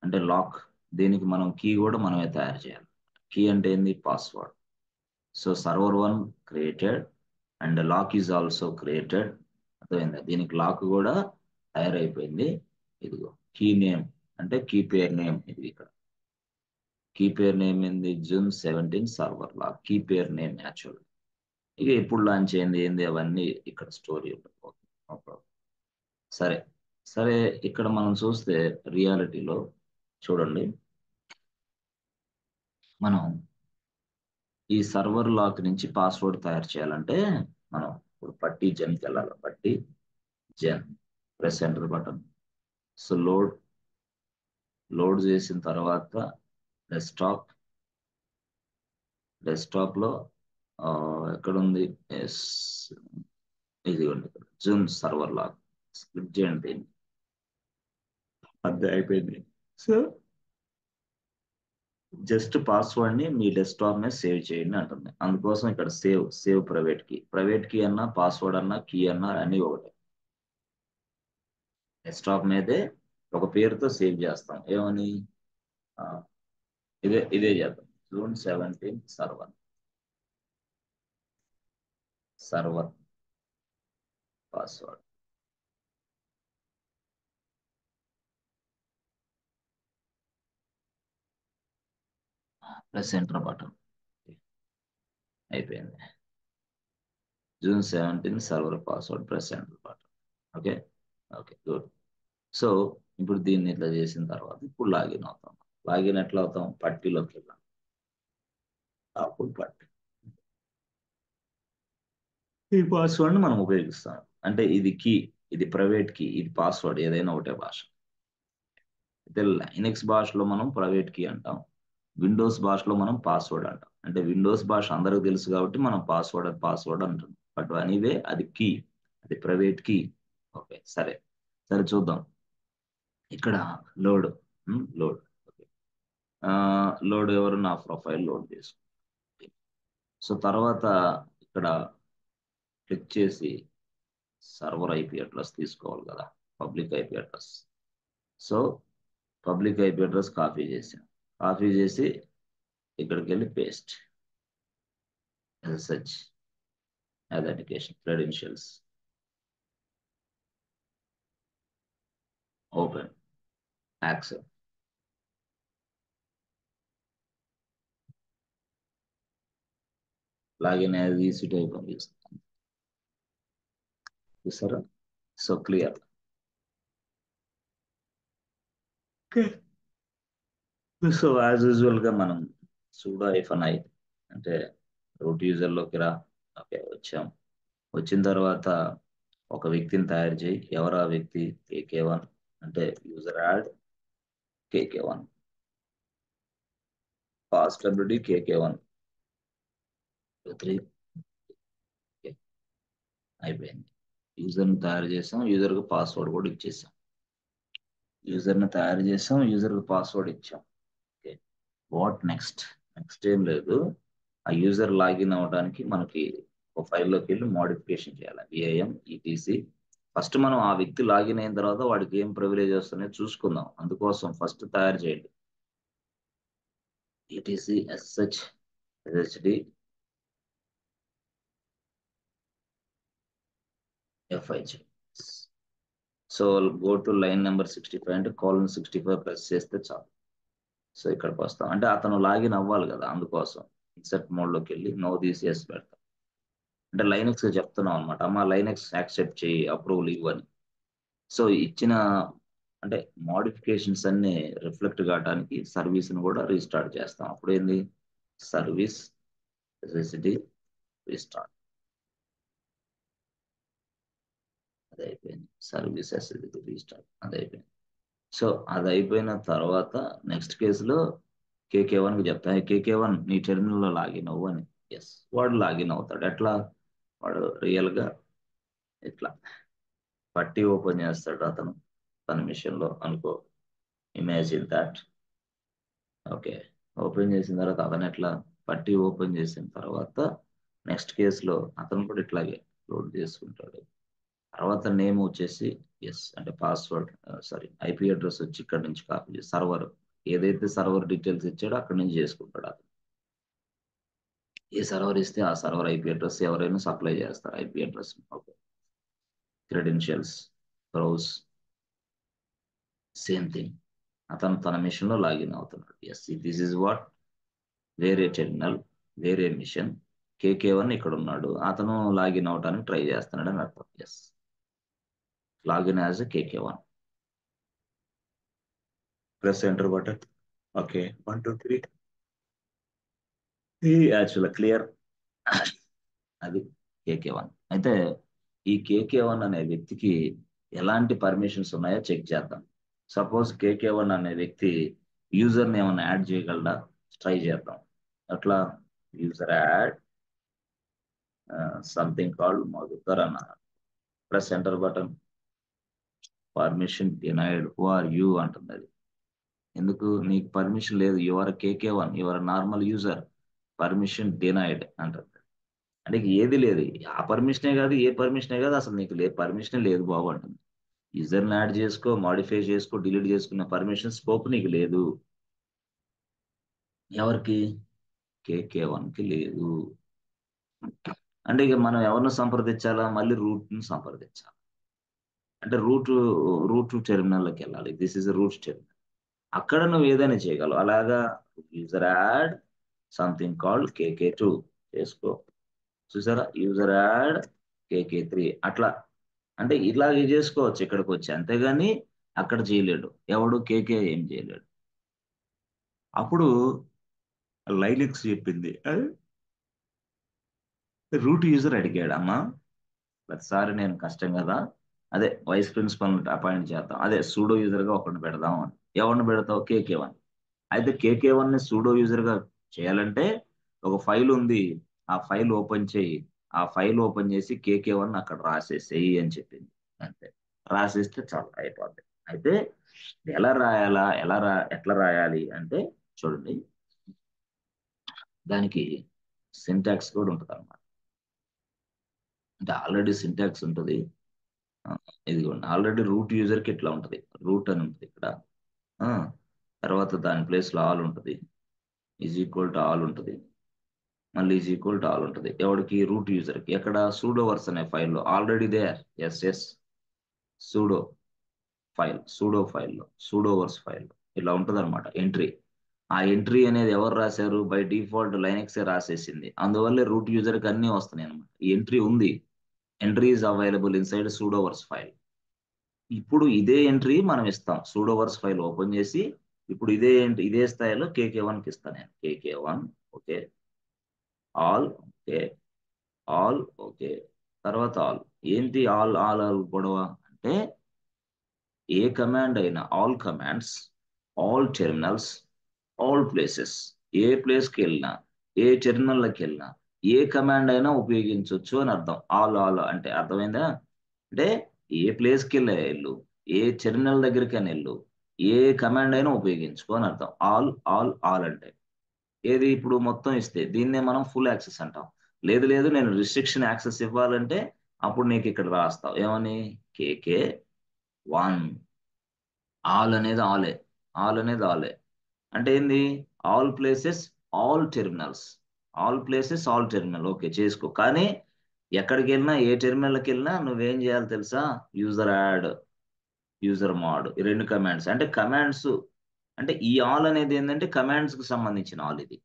S1: అంటే లాక్, దీనికి మనం కీ కూడా మనమే తయారు చేయాలి. కీ అంటే ఏంది? Password. So server 1 created and lock is also created. అర్థమైందా? దీనికి లాక్ కూడా తయారైపోయింది. ఇదిగో కీ నేమ్, అంటే కీ పేర్ నేమ్ ఇది. ఇక్కడ కీ పేర్ నేమ్ ఏంది? June 17 server lock, key pair name actual. ఇక ఎప్పుడు లాంచ్ అయింది ఏంది అవన్నీ ఇక్కడ స్టోరీ ఉంటుంది. Okay, no problem. సరే సరే, ఇక్కడ మనం చూస్తే రియాలిటీలో చూడండి, మనం ఈ సర్వర్ లాక్ నుంచి పాస్వర్డ్ తయారు చేయాలంటే మనం ఇప్పుడు పట్టి జెన్కి వెళ్ళాలి. PuTTYgen, press enter button. So load చేసిన తర్వాత డెస్క్టాప్, డెస్క్టాప్ లో ఎక్కడుంది? ఎస్, ఇదిగోండి ఇక్కడ జూన్ సర్వర్ లాక్. క్లిక్ చేయండి దీన్ని. అంతే, అయిపోయింది. సో జస్ట్ పాస్వర్డ్ ని మీ డెస్క్టాప్ మీద సేవ్ చేయండి అంటుంది. అందుకోసం ఇక్కడ సేవ్ ప్రైవేట్ కీ అన్నా పాస్వర్డ్ అన్నా కీ అన్నా అన్ని ఒకటే. డెస్క్టాప్ మీదే ఒక పేరుతో సేవ్ చేస్తాం. ఏమని? ఆ, ఇదే చేద్దాం. June 17 server password. Press enter button. అయిపోయింది. June 17 server password, press enter button. Okay okay, good. So ఇప్పుడు దీన్ని ఇట్లా చేసిన తర్వాత ఇప్పుడు లాగిన్ అవుతాం. లాగిన్ ఎట్లా అవుతాం? పట్టీలోకి వెళ్దాం. అప్పుడు పట్టి ఈ పాస్వర్డ్ మనం ఉపయోగిస్తాం. అంటే ఇది కీ, ఇది ప్రైవేట్ కీ, ఇది పాస్వర్డ్, ఏదైనా ఒకటే భాష. అయితే లైనెక్స్ భాషలో మనం ప్రైవేట్ కీ అంటాం, విండోస్ భాషలో మనం పాస్వర్డ్ అంటాం. అంటే విండోస్ భాష అందరికి తెలుసు కాబట్టి మనం పాస్వర్డ్ అంటాం. బట్ అనివే అది కీ, అది ప్రైవేట్ కీ. ఓకే, సరే సరే, చూద్దాం. ఇక్కడ లోడ్, లోడ్. ఓకే, లోడ్ ఎవరు? నా ప్రొఫైల్ లోడ్ చేసుకుంటాం. సో తర్వాత ఇక్కడ క్లిక్ చేసి సర్వర్ ఐపీ అడ్రస్ తీసుకోవాలి కదా, public IP address. So public IP address copy చేసాం. కాపీ చేసి ఇక్కడికి వెళ్ళి paste, SSH authentication credentials, open, accept. Login as EC type అని చూస్తాం. చూసారా? So clear. So as usual గా మనం sudo -i అంటే రూట్ యూజర్ లోకి రా. ఓకే, వచ్చాం. వచ్చిన తర్వాత ఒక వ్యక్తిని తయారు చేయి. ఎవరు ఆ వ్యక్తి? KK1. అంటే user add KK1, password KK1 3. అయిపోయింది. యూజర్ని తయారు చేసాం, యూజర్కి పాస్వర్డ్ కూడా ఇచ్చేసాం. యూజర్ని తయారు చేసాం, యూజర్కి పాస్వర్డ్ ఇచ్చాం. Okay, what next? నెక్స్ట్ ఏం లేదు. ఆ యూజర్ లాగిన్ అవ్వడానికి మనకి ఒక ఫైల్లోకి వెళ్ళి మోడిఫికేషన్ చేయాలి. VIM ETC. ఫస్ట్ మనం ఆ వ్యక్తి లాగిన్ అయిన తర్వాత వాడికి ఏం ప్రివిలేజ్ వస్తున్నాయో చూసుకుందాం. అందుకోసం ఫస్ట్ తయారు చేయండి. ETC SSH SHD FIG. So go to line number 65 అంటే :65 ప్రెస్ చేస్తే చాలు. సో ఇక్కడికి వస్తాం. అంటే అతను లాగిన్ అవ్వాలి కదా, అందుకోసం ఇన్సర్ట్ మోడ్లోకి వెళ్ళి నో దిస్ ఎస్ పెడతాం. అంటే లైనక్స్ చెప్తున్నాం అనమాట, అమ్మ లైనక్స్ యాక్సెప్ట్ చేయి, అప్రూవల్ ఇవ్వని. సో ఇచ్చిన అంటే మోడిఫికేషన్స్ అన్ని రిఫ్లెక్ట్ కావడానికి సర్వీస్ని కూడా రీస్టార్ట్ చేస్తాం. అప్పుడు ఏంది? Service SSD restart. అది అయిపోయింది. సర్వీస్ SSD రీస్టార్ట్, అది అయిపోయింది. సో అది అయిపోయిన తర్వాత నెక్స్ట్ కేసులో KK1కి చెప్తా, KK1 నీ టెర్మినల్లో లాగిన్ అవ్వు అని. ఎస్, వాడు లాగిన్ అవుతాడు. ఎట్లా? వాడు రియల్గా ఇట్లా పట్టి ఓపెన్ చేస్తాడు అతను తన మిషన్ లో అనుకో. Imagine that. ఓకే, ఓపెన్ చేసిన తర్వాత అతను ఎట్లా పట్టి ఓపెన్ చేసిన తర్వాత నెక్స్ట్ కేసులో అతను కూడా ఇట్లాగే లోడ్ చేసుకుంటాడు. తర్వాత నేమ్ వచ్చేసి ఎస్ అంటే పాస్వర్డ్, సారీ ఐపీ అడ్రస్ వచ్చి ఇక్కడ నుంచి కాపీ చేసి సర్వర్ ఏదైతే సర్వర్ డీటెయిల్స్ ఇచ్చాడో అక్కడ నుంచి చేసుకుంటాడు అతను. ఏ సర్వర్ ఇస్తే ఆ సర్వర్ ఐపీ అడ్రస్ ఎవరైనా సప్లై చేస్తారు IP address. Okay, credentials browse same thing. అతను తన మిషన్ లో లాగిన్ అవుతున్నాడు. ఎస్, దిస్ ఇస్ వాట్ వేరే టెర్మినల్, వేరే మిషన్. కేకే1 ఇక్కడ ఉన్నాడు, అతను లాగిన్ అవడానికి ట్రై చేస్తున్నాడు అని అర్థం. Yes, login as KK one. Press enter button. Okay, 1 2 3 actual clear. అది కేకే1. అయితే ఈ కేకే1 అనే వ్యక్తికి ఎలాంటి పర్మిషన్స్ ఉన్నాయో చెక్ చేద్దాం. సపోజ్ కేకే1 అనే వ్యక్తి యూజర్ని ఏమైనా యాడ్ చేయగలడా? ట్రై చేద్దాం. అట్లా user add something called Madhukar అన్న. Press enter button. Permission denied, who are you అంటుంది అది. ఎందుకు నీకు పర్మిషన్ లేదు? Your KK one, your normal user. Permission denied అంటుంది. అంటే ఏది లేదు, ఆ పర్మిషనే కాదు, ఏ పర్మిషనే కాదు, అసలు నీకు పర్మిషనే లేదు బాబు అంటుంది. యూజర్ని యాడ్ చేసుకో, మాడిఫై చేసుకో, డిలీట్ చేసుకునే పర్మిషన్ స్కోప్ నీకు లేదు. ఎవరికి? కేకే1కి లేదు. అంటే ఇక మనం ఎవరిని సంప్రదించాలా? మళ్ళీ రూట్ని సంప్రదించాలి. అంటే రూట్ టెర్మినల్లోకి వెళ్ళాలి. This is root terminal. అక్కడ నువ్వు ఏదైనా చేయగలవు. అలాగా యూజర్ యాడ్ సంథింగ్ కాల్డ్ కేకే2 చేసుకో. చూసారా? యూజర్ యాడ్ కేకే3 అట్లా. అంటే ఇలాగే చేసుకోవచ్చు ఇక్కడికి వచ్చి, అంతేగాని అక్కడ చేయలేడు. ఎవడు? కేకే ఏం చేయలేడు. అప్పుడు లైలిక్స్ చెప్పింది, రూట్ యూజర్ అడిగాడు, అమ్మా ప్రతిసారి నేను కష్టం కదా, అదే వైస్ ప్రిన్సిపల్ అపాయింట్ చేద్దాం, అదే సూడో యూజర్ గా ఒకరిని పెడదాం అని. ఎవరిని పెడతావు? కేకే1. అయితే కేకే1 ని సూడో యూజర్ గా చేయాలంటే ఒక ఫైల్ ఉంది, ఆ ఫైల్ ఓపెన్ చేయి, ఆ ఫైల్ ఓపెన్ చేసి కేకే1 అక్కడ రాసేసేయి అని చెప్పింది. అంతే, రాసేస్తే చాలు, అయిపోద్ది. అయితే ఎలా రాయాలా, ఎట్లా రాయాలి అంటే చూడండి, దానికి సింటాక్స్ కూడా ఉంటుంది అనమాట. అంటే ఆల్రెడీ సింటాక్స్ ఉంటుంది. ఆ, ఇదిగోండి, ఆల్రెడీ రూట్ యూజర్కి ఇట్లా ఉంటుంది, రూట్ అని ఉంటుంది ఇక్కడ. ఆ, తర్వాత దాని ప్లేస్లో ఆల్ ఉంటుంది, ఈజ్ ఈక్వల్ టు ఆల్ ఉంటుంది, మళ్ళీ ఈజ్ ఈక్వల్ టు ఆల్ ఉంటుంది. ఎవరికి? రూట్ యూజర్కి. ఎక్కడ? సూడో వర్స్ అనే ఫైల్లో already there. Yes yes, sudo ఫైల్లో సూడో వర్స్ ఫైల్లో ఇలా ఉంటుంది అనమాట ఎంట్రీ. ఆ ఎంట్రీ అనేది ఎవరు రాశారు? బై డిఫాల్ట్ లైనెక్సే రాసేసింది. అందువల్లే రూట్ యూజర్కి అన్నీ వస్తున్నాయి అనమాట. ఈ ఎంట్రీ ఉంది, entry is available inside sudoers file. ఇప్పుడు ఇదే ఎంట్రీ మనం ఇస్తాం. సూడోవర్స్ ఫైల్ ఓపెన్ చేసి ఇప్పుడు ఇదే స్థాయిలో కేకే1కి ఇస్తాను నేను. KK one okay, all okay, all okay, తర్వాత ఆల్. ఏంటి ఆల్ ఆల్ ఆల్ గొడవ అంటే, ఏ కమాండ్ అయినా, all commands, all terminals, all places, ఏ ప్లేస్కి వెళ్ళినా, ఏ టెర్మినల్కి వెళ్ళినా, ఏ కమాండ్ అయినా ఉపయోగించవచ్చు అని అర్థం. ఆల్ ఆల్ అంటే అర్థమైందా? అంటే ఏ ప్లేస్కి వెళ్ళా వెళ్ళు, ఏ టెర్మినల్ దగ్గరికైనా వెళ్ళు, ఏ కమాండ్ అయినా ఉపయోగించుకో అని అర్థం. ఆల్ ఆల్ ఆల్ అంటే ఏది? ఇప్పుడు మొత్తం ఇస్తే దీన్నే మనం ఫుల్ యాక్సెస్ అంటాం. లేదు లేదు, నేను రిస్ట్రిక్షన్ యాక్సెస్ ఇవ్వాలంటే అప్పుడు నీకు ఇక్కడ రాస్తావు ఏమని? కేకే1. ఆల్ అనేది ఆలే, ఆల్ అనేది ఆలే. అంటే ఏంది? All places, all terminals, all places all terminal okay చేసుకో. కానీ ఎక్కడికి వెళ్ళినా, ఏ టెర్మినల్కి వెళ్ళినా నువ్వేం చేయాలి తెలుసా? యూజర్ యాడ్, యూజర్ మాడ్, ఈ రెండు కమాండ్స్. అంటే కమాండ్స్ అంటే ఈ ఆల్ అనేది ఏంటంటే కమాండ్స్ కి సంబంధించిన ఆల్ ఇది.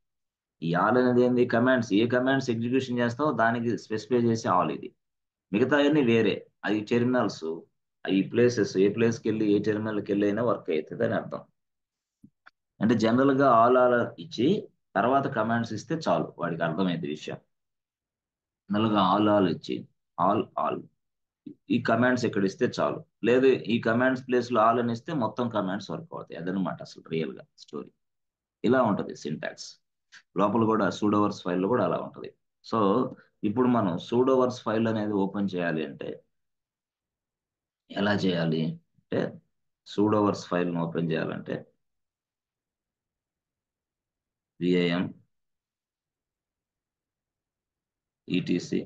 S1: ఈ ఆల్ అనేది ఏంది? కమాండ్స్, ఏ కమాండ్స్ ఎగ్జిక్యూషన్ చేస్తావో దానికి స్పెసిఫై చేసే ఆల్ ఇది. మిగతా అన్ని వేరే, అవి టెర్మినల్స్, ఈ ప్లేసెస్, ఏ ప్లేస్కి వెళ్ళి ఏ టెర్మినల్కి వెళ్ళి అయినా వర్క్ అవుతుంది అని అర్థం. అంటే జనరల్ గా ఆల్ ఆల్ ఇచ్చి తర్వాత కమాండ్స్ ఇస్తే చాలు, వాడికి అర్థమైంది విషయం. జనరల్ గా ఆల్ ఆల్ ఇచ్చి ఆల్ ఆల్, ఈ కమాండ్స్ ఇక్కడ ఇస్తే చాలు. లేదు ఈ కమాండ్స్ ప్లేస్ లో ఆల్ అని ఇస్తే మొత్తం కమాండ్స్ వర్క్ అవుతాయి. అదనమాట అసలు రియల్ గా స్టోరీ. ఇలా ఉంటది సింటాక్స్. లోపల కూడా సూడోవర్స్ ఫైల్లో కూడా అలా ఉంటుంది. సో ఇప్పుడు మనం సూడోవర్స్ ఫైల్ అనేది ఓపెన్ చేయాలి అంటే ఎలా చేయాలి అంటే, సూడోవర్స్ ఫైల్ని ఓపెన్ చేయాలంటే విఐఎం ఈటీసీ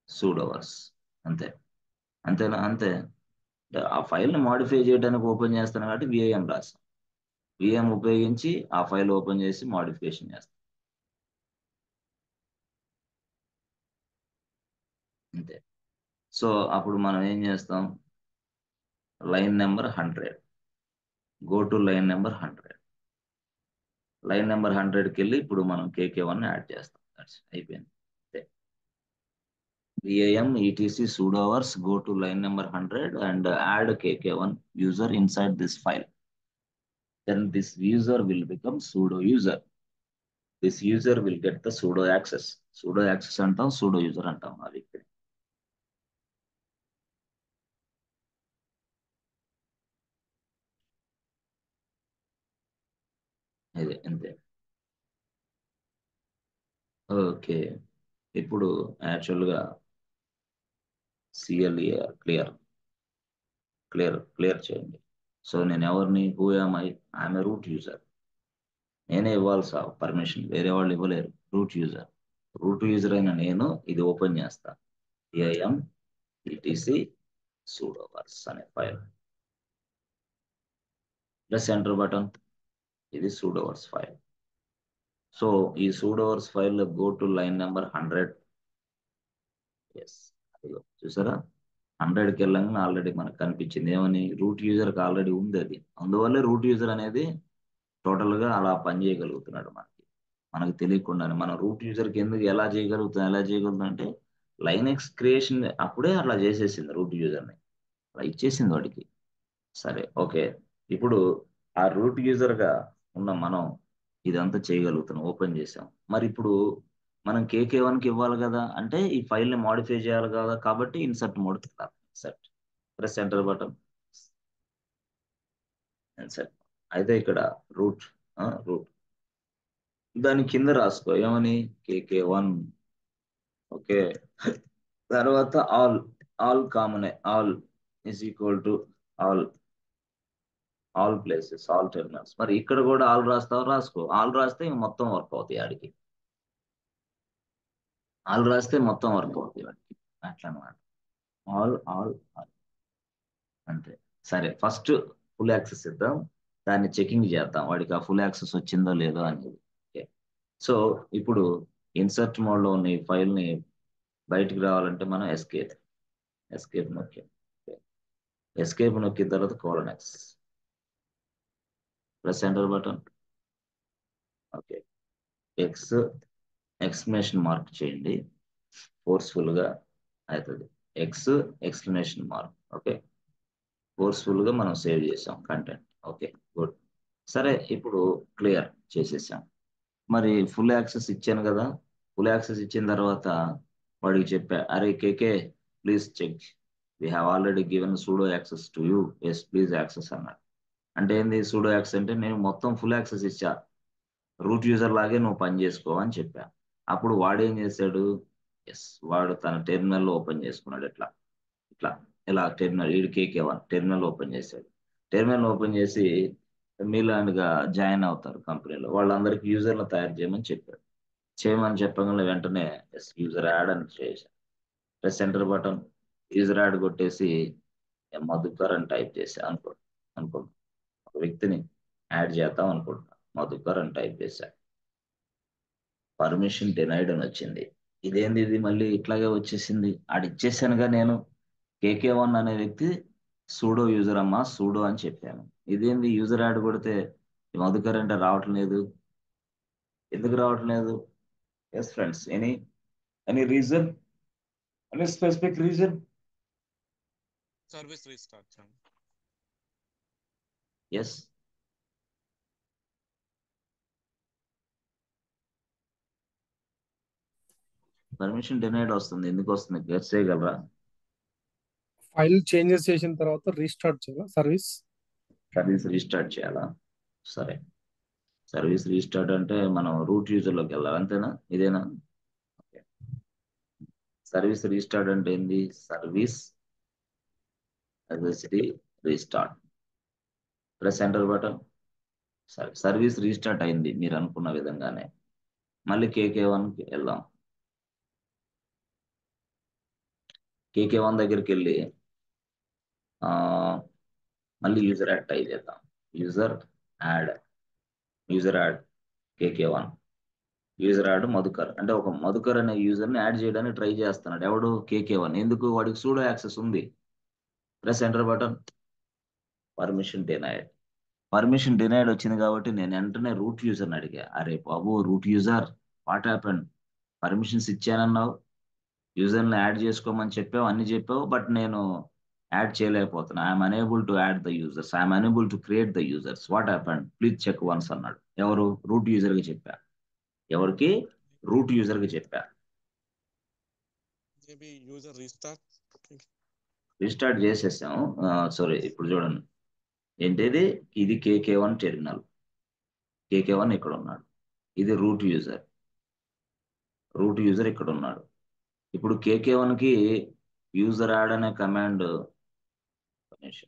S1: సూడోవర్స్, అంతే. అంతేనా? అంతే. అంటే ఆ ఫైల్ని మాడిఫై చేయడానికి ఓపెన్ చేస్తాను కాబట్టి విఐఎం రాస్తాం. విఐఎం ఉపయోగించి ఆ ఫైల్ ఓపెన్ చేసి మాడిఫికేషన్ చేస్తాం, అంతే. సో అప్పుడు మనం ఏం చేస్తాం, line number 100, go to line number 100. Line number 100కి వెళ్ళి ఇప్పుడు మనం కేకే1 యాడ్ చేస్తాం. అయిపోయింది, అంతే. VIM etc sudo hours, go to line number 100 and add KK1 user inside this file. Then this user will become sudo user. This user will get the sudo access. Sudo access అంటాం, sudo user అంటాం అవి. ఇది అంతే. Okay, ఇప్పుడు యాక్చువల్గా CLER clear clear చేయండి. So నేను ఎవరిని, who am I'm a root user. నేనే ఇవ్వాలి పర్మిషన్, వేరే వాళ్ళు ఇవ్వలేరు. రూట్ యూజర్ అయిన నేను ఇది ఓపెన్ చేస్తా, ఏఎం ఈటీసీ సూడోవర్స్ అనే ఫైల్, ప్లస్ ఎంటర్ బటన్. ఇది సూడోవర్స్ ఫైల్. సో ఈ sudoers file go to line number 100. Yes, అదిగో చూసారా, 100కి వెళ్ళంగానే ఆల్రెడీ మనకు కనిపించింది ఏమని, రూట్ యూజర్కి ఆల్రెడీ ఉంది అది. అందువల్లే రూట్ యూజర్ అనేది టోటల్గా అలా పని చేయగలుగుతున్నాడు మనకు తెలియకుండానే. మనం రూట్ యూజర్కి ఎందుకు ఎలా చేయగలుగుతాం అంటే, లైనెక్స్ క్రియేషన్ అప్పుడే అట్లా చేసేసింది రూట్ యూజర్ని, అలా ఇచ్చేసింది వాడికి. సరే, ఓకే. ఇప్పుడు ఆ రూట్ యూజర్గా ఉన్న మనం ఇదంతా చేయగలుగుతున్నాం, ఓపెన్ చేసాం. మరి ఇప్పుడు మనం కేకే1కి ఇవ్వాలి కదా, అంటే ఈ ఫైల్ని మాడిఫై చేయాలి కదా, కాబట్టి insert mode insert, press enter button, insert. అయితే ఇక్కడ రూట్ రూట్ దాని కింద రాసుకో ఏమని, కేకే1. ఓకే, తర్వాత all common, all is equal to all, all places, all terminals. మరి ఇక్కడ కూడా ఆల్ రాస్తావు, రాసుకో. ఆల్ రాస్తే ఇంక మొత్తం వర్క్ అవుతాయి ఆడికి, ఆల్ రాస్తే మొత్తం వర్క్ అవుతాయి వాడికి, అట్లా అనమాట. ఆల్ ఆల్ ఆల్, అంతే. సరే, ఫస్ట్ ఫుల్ యాక్సెస్ ఇద్దాం, దాన్ని చెకింగ్ చేద్దాం వాడికి ఆ ఫుల్ యాక్సెస్ వచ్చిందో లేదో అనేది. ఓకే, సో ఇప్పుడు ఇన్సర్ట్ మోడ్లో ఉన్న ఈ ఫైల్ని బయటికి రావాలంటే మనం ఎస్కేప్ నొక్కి, ఎస్కేప్ నొక్కిన తర్వాత colon X, press enter button. Okay, X exclamation mark చేయండి, ఫోర్స్ఫుల్ గా అవుతుంది. X exclamation mark. Okay, forceful గా మనం సేవ్ చేసాం కంటెంట్. Okay, good. సరే, ఇప్పుడు క్లియర్ చేసేసాం. మరి ఫుల్ యాక్సెస్ ఇచ్చాను కదా, ఫుల్ యాక్సెస్ ఇచ్చిన తర్వాత వాడికి చెప్పా, అరే KK please check, we have already given sudo access to you, yes please access అన్నాడు. అంటే ఏంది సూడో యాక్సెస్ అంటే, నేను మొత్తం ఫుల్ యాక్సెస్ ఇచ్చా, రూట్ యూజర్ లాగే నువ్వు పని చేసుకో అని చెప్పా. అప్పుడు వాడు ఏం చేశాడు, ఎస్, వాడు తన టెర్మినల్ ఓపెన్ చేసుకున్నాడు. ఇట్లా ఇట్లా ఇలా టెర్మినల్, ఈడు కేకే1 టెర్మినల్ ఓపెన్ చేశాడు. టెర్మినల్ ఓపెన్ చేసి మీలాంటిగా జాయిన్ అవుతారు కంపెనీలో, వాళ్ళందరికీ యూజర్లు తయారు చేయమని చెప్పాడు. చేయమని చెప్పగానే వెంటనే ఎస్ యూజర్ యాడ్ అని చేశాను, press enter button, user add కొట్టేసి మధుకర్ అని టైప్ చేసా అనుకో ఒక వ్యక్తిని యాడ్ చేద్దాం అనుకుంటున్నా, మధుకర్ అని టైప్ చేశా. పర్మిషన్ డినైడ్ అని వచ్చింది. ఇదేంది ఇది మళ్ళీ ఇట్లాగే వచ్చేసింది, ఆడిచ్చేసానుగా నేను, కేకే1 అనే వ్యక్తి సూడో యూజర్ అమ్మా, సూడో అని చెప్పాను. ఇదేంది యూజర్ యాడ్ కొడితే మధుకర్ అంటే రావట్లేదు, ఎందుకు రావట్లేదు? Yes friends, any reason, any specific reason?
S3: Service restart చేయండి.
S1: ఎస్, పర్మిషన్ డినైడ్ వస్తుంది, ఎందుకు వస్తుంది గెస్ చేయగలరా?
S4: ఫైల్ చేంజెస్ చేసిన తర్వాత రీస్టార్ట్ చేయాలా సర్వీస్?
S1: సర్వీస్ రీస్టార్ట్ చేయాలా? సరే, సర్వీస్ రీస్టార్ట్ అంటే మనం రూట్ యూజర్లోకి వెళ్ళాలి అంతేనా? ఇదేనా? సర్వీస్ రీస్టార్ట్ అంటే ఏంది? Service restart. Press enter button. సరే, సర్వీస్ రీస్టార్ట్ అయింది మీరు అనుకున్న విధంగానే. మళ్ళీ KK1కి వెళ్దాం. KK1 దగ్గరికి వెళ్ళి మళ్ళీ యూజర్ యాడ్ ట్రై చేద్దాం. User add KK1 user add Madhukar. అంటే ఒక మధుకర్ అనే యూజర్ని యాడ్ చేయడానికి ట్రై చేస్తున్నాడు. ఎవడు? KK1. ఎందుకు? వాడికి సూడో యాక్సెస్ ఉంది. Press enter button. Permission denied వచ్చింది కాబట్టి నేను వెంటనే రూట్ యూజర్ని అడిగా, అరే బాబు root user, what happened? Permissions ఇచ్చానన్నావు, యూజర్ని యాడ్ చేసుకోమని చెప్పావు, అన్ని చెప్పావు, బట్ నేను యాడ్ చేయలేకపోతున్నా. I'm unable to add the users, I'm unable to create the users, what happened? Please check once అన్నాడు. ఎవరు? రూట్ యూజర్కి చెప్పా. ఎవరికి? రూట్ యూజర్కి చెప్పా.
S3: maybe user restart.
S1: రీస్టార్ట్ చేసేసాము. సారీ, ఇప్పుడు చూడండి ఏంటిది? ఇది KK1 టెర్మినల్. KK1 ఇక్కడ ఉన్నాడు. ఇది రూట్ యూజర్ ఇక్కడ ఉన్నాడు. ఇప్పుడు KK1కి యూజర్ యాడ్ అనే కమాండ్ ప్లీజ్.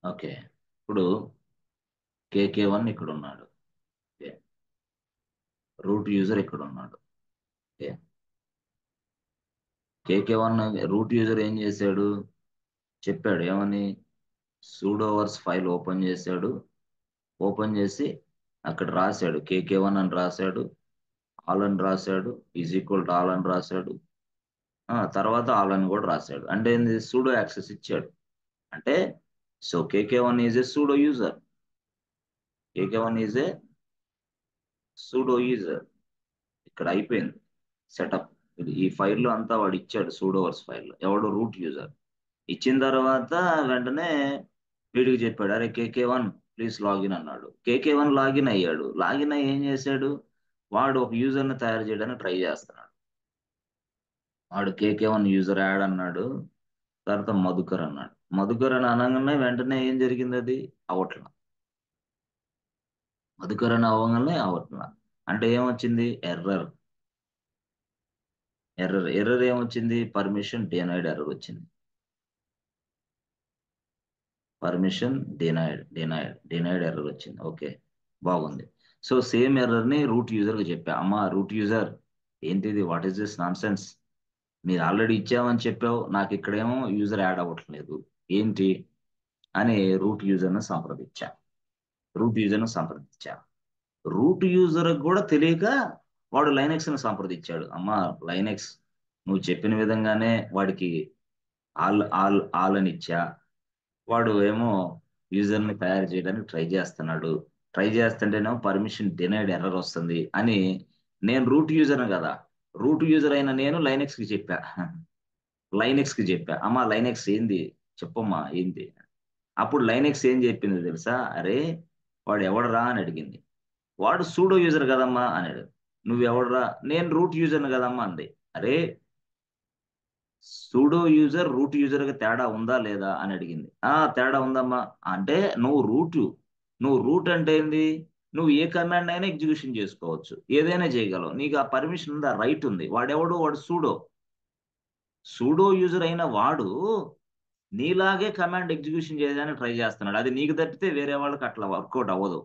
S1: ఓకే, ఇప్పుడు KK1 ఇక్కడ ఉన్నాడు. ఓకే, రూట్ యూజర్ ఇక్కడ ఉన్నాడు. ఓకే, KK1 రూట్ యూజర్ ఏం చేశాడు? చెప్పాడు ఏమని? సూడోవర్స్ ఫైల్ ఓపెన్ చేశాడు. ఓపెన్ చేసి అక్కడ రాశాడు KK1 అని రాశాడు, ఆల్ అని రాశాడు, ఈక్వల్ టు ఆల్ అని రాశాడు, తర్వాత ఆల్ అని కూడా రాశాడు. అంటే ఏంది? సూడో యాక్సెస్ ఇచ్చాడు. అంటే so KK1 is a sudo user. KK1 is a sudo user. ఇక్కడ అయిపోయింది సెటప్. ఈ ఫైల్లో అంతా వాడు ఇచ్చాడు, సూడోవర్స్ ఫైల్. ఎవడు? Root user. ఇచ్చిన తర్వాత వెంటనే వీడికి చెప్పాడు, అరే KK1 ప్లీజ్ లాగిన్ అన్నాడు. KK1 లాగిన్ అయ్యాడు. లాగిన్ అయ్యి ఏం చేశాడు? వాడు ఒక యూజర్ని తయారు చేయడానికి ట్రై చేస్తున్నాడు. వాడు KK1 యూజర్ యాడ్ అన్నాడు, తర్వాత మధుకర్ అన్నాడు. మధుకర్ అని అనగానే వెంటనే ఏం జరిగింది? అది అవట్ల. మధుకర్ అని అవ్వగానే అవట్ల. అంటే ఏమొచ్చింది? ఎర్రర్ ఏమొచ్చింది? పర్మిషన్ డినైడ్ ఎర్రర్ వచ్చింది. పర్మిషన్ డినైడ్ ఎర్రర్ వచ్చింది. ఓకే, బాగుంది. సో సేమ్ ఎర్రర్ని రూట్ యూజర్కి చెప్పా, అమ్మా రూట్ యూజర్ ఏంటిది? What is this non sense? మీరు ఆల్రెడీ ఇచ్చామని చెప్పావు, నాకు ఇక్కడేమో యూజర్ యాడ్ అవ్వట్లేదు, ఏంటి అని రూట్ యూజర్ని సంప్రదించా. రూట్ యూజర్ కూడా తెలియక వాడు లైనెక్స్ని సంప్రదించాడు. అమ్మా లైనెక్స్, నువ్వు చెప్పిన విధంగానే వాడికి ఆల్ అని ఇచ్చా, వాడు ఏమో యూజర్ని తయారు చేయడానికి ట్రై చేస్తుంటేనేమో పర్మిషన్ డినైడ్ ఎర్రర్ వస్తుంది అని నేను రూట్ యూజర్ కదా, రూట్ యూజర్ అయిన నేను లైనెక్స్కి చెప్పా, అమ్మా లైనెక్స్ ఏంది చెప్పమ్మా ఏంది? అప్పుడు లైనెక్స్ ఏం చెప్పింది తెలుసా? అరే వాడు ఎవడరా అని అడిగింది. వాడు సూడో యూజర్ కదమ్మా అన్నాడు. నువ్వెవడరా? నేను రూట్ యూజర్ని కదమ్మా అంది. అరే సూడో యూజర్ రూట్ యూజర్కి తేడా ఉందా లేదా అని అడిగింది. తేడా ఉందమ్మా. అంటే నువ్వు రూట్ అంటే ఏంది? నువ్వు ఏ కమాండ్ అయినా ఎగ్జిక్యూషన్ చేసుకోవచ్చు, ఏదైనా చేయగలవు, నీకు ఆ పర్మిషన్ ఉందా? రైట్ ఉంది. వాడు సూడో యూజర్ అయిన వాడు నీలాగే కమాండ్ ఎగ్జిక్యూషన్ చేయడానికి ట్రై చేస్తున్నాడు. అది నీకు తప్పితే వేరే వాళ్ళకి అట్లా వర్కౌట్ అవ్వదు.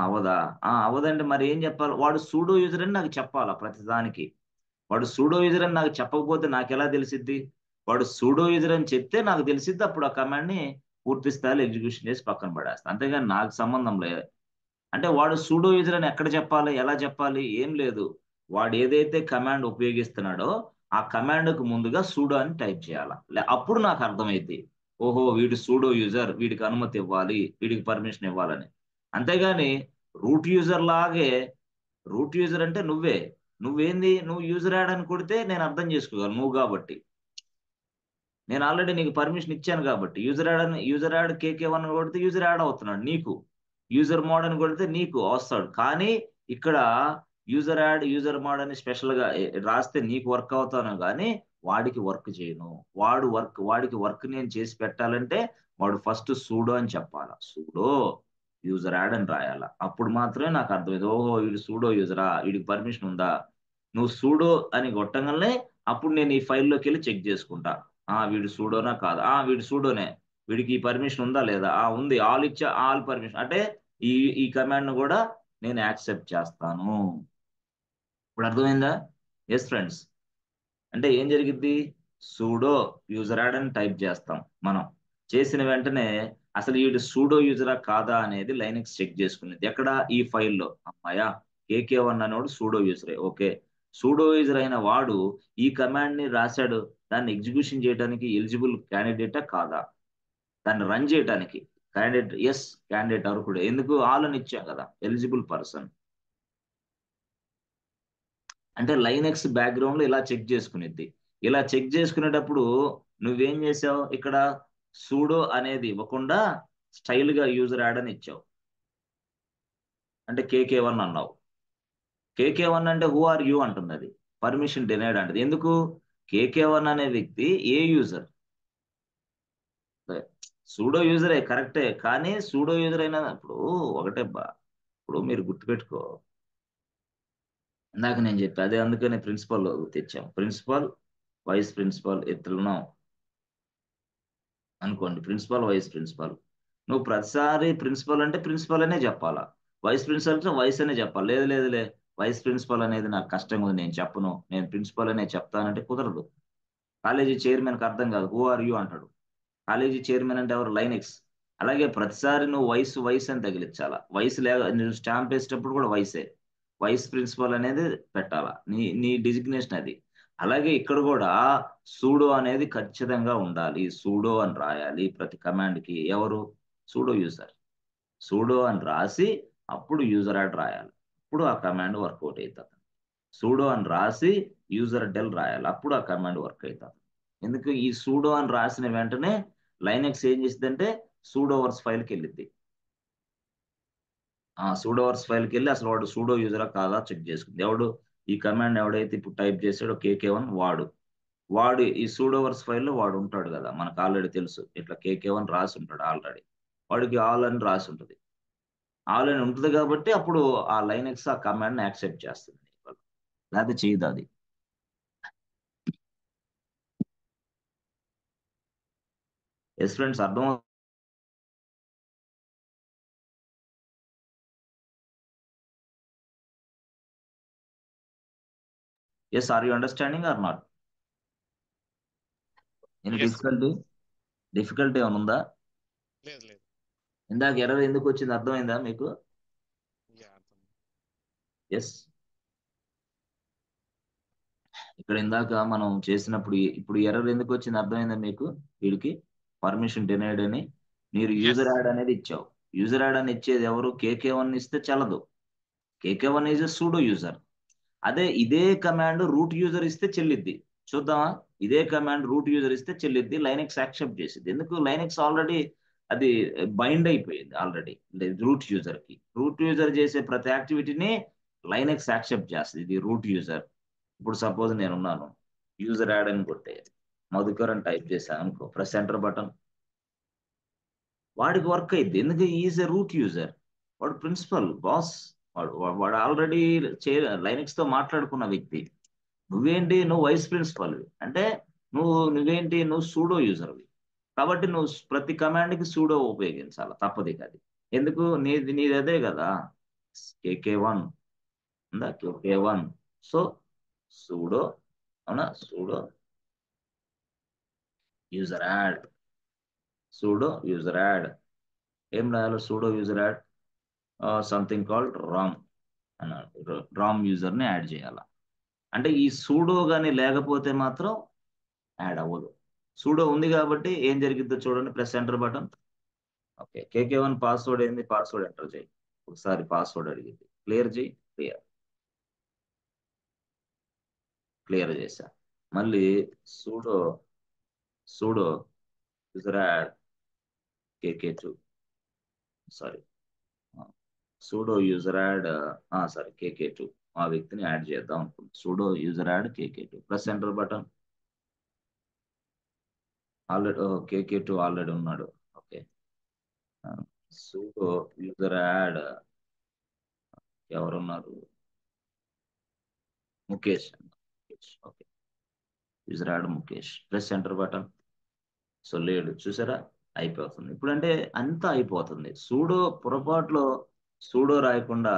S1: అవదా? అవదంటే మరి ఏం చెప్పాలి? వాడు సూడో యూజర్ అని నాకు చెప్పాలా ప్రతిదానికి? వాడు సూడో యూజర్ అని నాకు చెప్పకపోతే నాకు ఎలా తెలిసిద్ది? వాడు సూడో యూజర్ అని చెప్తే నాకు తెలిసిద్ది. అప్పుడు ఆ కమాండ్ని పూర్తి స్థాయిలో ఎగ్జిక్యూషన్ చేసి పక్కన పడేస్తాను. అంతేగాని నాకు సంబంధం లేదు. అంటే వాడు సూడో యూజర్ అని ఎక్కడ చెప్పాలి, ఎలా చెప్పాలి? ఏం లేదు. వాడు ఏదైతే కమాండ్ ఉపయోగిస్తున్నాడో ఆ కమాండ్కు ముందుగా సూడో అని టైప్ చేయాలా. అప్పుడు నాకు అర్థమైంది, ఓహో వీడు సూడో యూజర్, వీడికి అనుమతి ఇవ్వాలి, వీడికి పర్మిషన్ ఇవ్వాలని. అంతేగాని రూట్ యూజర్ లాగే, రూట్ యూజర్ అంటే నువ్వేంది, నువ్వు యూజర్ యాడ్ అని కొడితే నేను అర్థం చేసుకోగలను, నువ్వు కాబట్టి. నేను ఆల్రెడీ నీకు పర్మిషన్ ఇచ్చాను కాబట్టి యూజర్ యాడ్ KK1 అని కొడితే యూజర్ యాడ్ అవుతున్నాడు నీకు. యూజర్ మోడ్ అని కొడితే నీకు వస్తాడు. కానీ ఇక్కడ యూజర్ మోడ్ అని స్పెషల్ గా రాస్తే నీకు వర్క్ అవుతాను, కానీ వాడికి వర్క్ చేయను. వాడికి వర్క్ నేను చేసి పెట్టాలంటే వాడు ఫస్ట్ సూడో అని చెప్పాలా. సూడో యూజర్ యాడ్ అని రాయాలా. అప్పుడు మాత్రమే నాకు అర్థమైంది, ఓహో వీడు సూడో యూజరా, వీడికి పర్మిషన్ ఉందా. నువ్వు సూడో అని కొట్టంగానే అప్పుడు నేను ఈ ఫైల్లోకి వెళ్ళి చెక్ చేసుకుంటా, వీడు సూడోనా కాదా, వీడు సూడోనే, వీడికి ఈ పర్మిషన్ ఉందా లేదా, ఉంది, ఆల్ ఇచ్చా, ఆల్ పర్మిషన్ అంటే ఈ ఈ కమాండ్ కూడా నేను యాక్సెప్ట్ చేస్తాను. ఇప్పుడు అర్థమైందా? Yes friends. అంటే ఏం జరిగిద్ది, సూడో యూజర్ యాడ్ అని టైప్ చేస్తాం మనం. చేసిన వెంటనే అసలు వీడు సూడో యూజరా కాదా అనేది లైనక్స్ చెక్ చేసుకునేది ఎక్కడ, ఈ ఫైల్లో. అమ్మాయా, KK1 అనేవాడు సూడో యూజరే, ఓకే. సూడో యూజర్ అయిన వాడు ఈ కమాండ్ ని రాశాడు, దాన్ని ఎగ్జిక్యూషన్ చేయడానికి ఎలిజిబుల్ క్యాండిడేటా కాదా, దాన్ని రన్ చేయడానికి క్యాండిడేట్, ఎస్ క్యాండిడేట్ అర్హుడు. ఎందుకు, ఆల్ అని ఇచ్చాం కదా, ఎలిజిబుల్ పర్సన్. అంటే లైనక్స్ బ్యాక్గ్రౌండ్ లో ఇలా చెక్ చేసుకునేది. ఇలా చెక్ చేసుకునేటప్పుడు నువ్వేం చేసావు, ఇక్కడ సూడో అనేది ఇవ్వకుండా స్టైల్ గా యూజర్ యాడ్ అని ఇచ్చావు. అంటే KK1 అన్నావు. KK1 అంటే హూ ఆర్ యూ అంటుంది అది, పర్మిషన్ డినైడ్ అంటది. ఎందుకు, KK1 అనే వ్యక్తి ఏ యూజర్, సూడో యూజరే కరెక్టే, కానీ సూడో యూజర్ అయినా ఇప్పుడు ఒకటే ఇప్పుడు మీరు గుర్తుపెట్టుకో, ఇందాక నేను చెప్పా అదే, అందుకనే ప్రిన్సిపల్ తెచ్చాం. ప్రిన్సిపల్, వైస్ ప్రిన్సిపల్ ఎత్తున్నాం అనుకోండి, ప్రిన్సిపల్ వైస్ ప్రిన్సిపల్. నువ్వు ప్రతిసారి ప్రిన్సిపల్ అంటే ప్రిన్సిపల్ అనే చెప్పాలా, వైస్ ప్రిన్సిపల్ అంటే వైస్ అనే చెప్పాలి. లేదులే వైస్ ప్రిన్సిపల్ అనేది నాకు కష్టంగా ఉంది, నేను చెప్పను, నేను ప్రిన్సిపల్ అనే చెప్తానంటే కుదరదు. కాలేజీ చైర్మన్కి అర్థం కాదు, హూ ఆర్ యూ అంటాడు. కాలేజీ చైర్మన్ అంటే ఎవరు, లైనక్స్. అలాగే ప్రతిసారి నువ్వు వయసు అని తగిలించాలా. వయసు లేక నువ్వు స్టాంప్ వేసేటప్పుడు కూడా వయసే, వైస్ ప్రిన్సిపల్ అనేది పెట్టాలా, నీ నీ డిజిగ్నేషన్ అది. అలాగే ఇక్కడ కూడా సూడో అనేది ఖచ్చితంగా ఉండాలి, సూడో అని రాయాలి ప్రతి కమాండ్ కి. ఎవరు, సూడో యూజర్. సూడో అని రాసి అప్పుడు యూజర్ యాడ్ రాయాలి, అప్పుడు ఆ కమాండ్ వర్కౌట్ అవుతుంది. సూడో అని రాసి యూజర్ డెల్ రాయాలి, అప్పుడు ఆ కమాండ్ వర్క్ అవుతుంది. ఎందుకు, ఈ సూడో అని రాసిన వెంటనే లైనక్స్ ఏం చేసిందంటే సూడోవర్స్ ఫైల్కి వెళ్ళింది. ఆ సూడోవర్స్ ఫైల్కి వెళ్ళి అసలు వాడు సూడో యూజరా కాదా చెక్ చేసుకుంది. ఈ కమాండ్ ఎవడైతే ఇప్పుడు టైప్ చేసాడో KK1 వాడు ఈ సూడోవర్స్ ఫైల్లో వాడు ఉంటాడు కదా, మనకు ఆల్రెడీ తెలుసు, ఇట్లా KK1 రాసి ఉంటాడు ఆల్రెడీ. వాడికి ఆల్ అని రాసి ఉంటుంది. ఆల్ అని ఉంటుంది కాబట్టి అప్పుడు ఆ లైనక్స్ ఆ కమాండ్ యాక్సెప్ట్ చేస్తుంది, లేకపోతే చేయదు అది. ఎస్ ఫ్రెండ్స్, అర్థం. Yes, are you understanding or not? Any
S3: yes
S1: difficulty ఏమైనా ఉందా?
S3: లేదు లేదు.
S1: ఇందాక ఎర్రర్ ఎందుకు వచ్చింది అర్థమైందా మీకు?
S3: యా అర్థం.
S1: ఎస్. ఇక్కడ ఇందాక మనం చేసినప్పుడు ఇప్పుడు ఎర్రర్ ఎందుకు వచ్చింది అర్థమైందా మీకు? వీడికి పర్మిషన్ డినైడ్ అని మీరు
S3: ఎస్
S1: యూజర్ యాడ్ అనేది ఇచ్చావు. యూజర్ యాడ్ అని ఇచ్చేది ఎవరు, KK1 ఇస్తే చల్లదు. KK1 is pseudo user. అదే ఇదే కమాండ్ రూట్ యూజర్ ఇస్తే చెల్లిద్ది. చూద్దామా, ఇదే కమాండ్ రూట్ యూజర్ ఇస్తే చెల్లిద్ది, లైనక్స్ యాక్సెప్ట్ చేసింది. ఎందుకు, లైనక్స్ ఆల్రెడీ అది బైండ్ అయిపోయింది ఆల్రెడీ రూట్ యూజర్ కి. రూట్ యూజర్ చేసే ప్రతి యాక్టివిటీని లైనక్స్ యాక్సెప్ట్ చేస్తుంది, ఇది రూట్ యూజర్. ఇప్పుడు సపోజ్ నేను ఉన్నాను, యూజర్ యాడ్ అని కొట్టే మధుకర్ అని టైప్ చేశాను అనుకో, ప్రెస్ ఎంటర్ బటన్, వాడికి వర్క్ అయింది. ఎందుకు, ఈజ్ ఎ రూట్ యూజర్, వాడు ప్రిన్సిపల్ బాస్, వాడు ఆల్రెడీ లైనక్స్ తో మాట్లాడుకున్న వ్యక్తి. నువ్వు వైస్ ప్రిన్సిపల్ అంటే నువ్వు సూడో యూజర్వి. కాబట్టి నువ్వు ప్రతి కమాండ్ కి సూడో ఉపయోగించాలి, తప్పది కాదు. ఎందుకు, నీది అదే కదా, KK1 ఉందా, KK1. సో సూడో, అవునా, pseudo user add, pseudo user add. ఏం రాయాలి, pseudo user add something called Ram అన్నాడు, రామ్ యూజర్ ని యాడ్ చేయాల. అంటే ఈ సూడో కానీ లేకపోతే మాత్రం యాడ్ అవ్వదు. సూడో ఉంది కాబట్టి ఏం జరిగిద్దో చూడండి. Press enter button. Okay, KK1 password ఏంది? పాస్వర్డ్ ఎంటర్ చేయి. ఒకసారి పాస్వర్డ్ అడిగింది, క్లియర్ చేయి. క్లియర్ చేశా. మళ్ళీ pseudo pseudo user add KK2, sorry pseudo user add sorry KK2, ఆ వ్యక్తిని యాడ్ చేద్దాం అనుకుంటున్నాం. Pseudo user add KK2, press enter button. Already KK2 already ఉన్నాడు. ఓకే, సూడో యూజర్ యాడ్ ఎవరున్నారు? Mukesh. Okay, user add Mukesh, press enter button. So లేడు, చూసారా? అయిపోతుంది. ఇప్పుడంటే అంతా అయిపోతుంది. సూడో పొరపాటులో సూడో రాయకుండా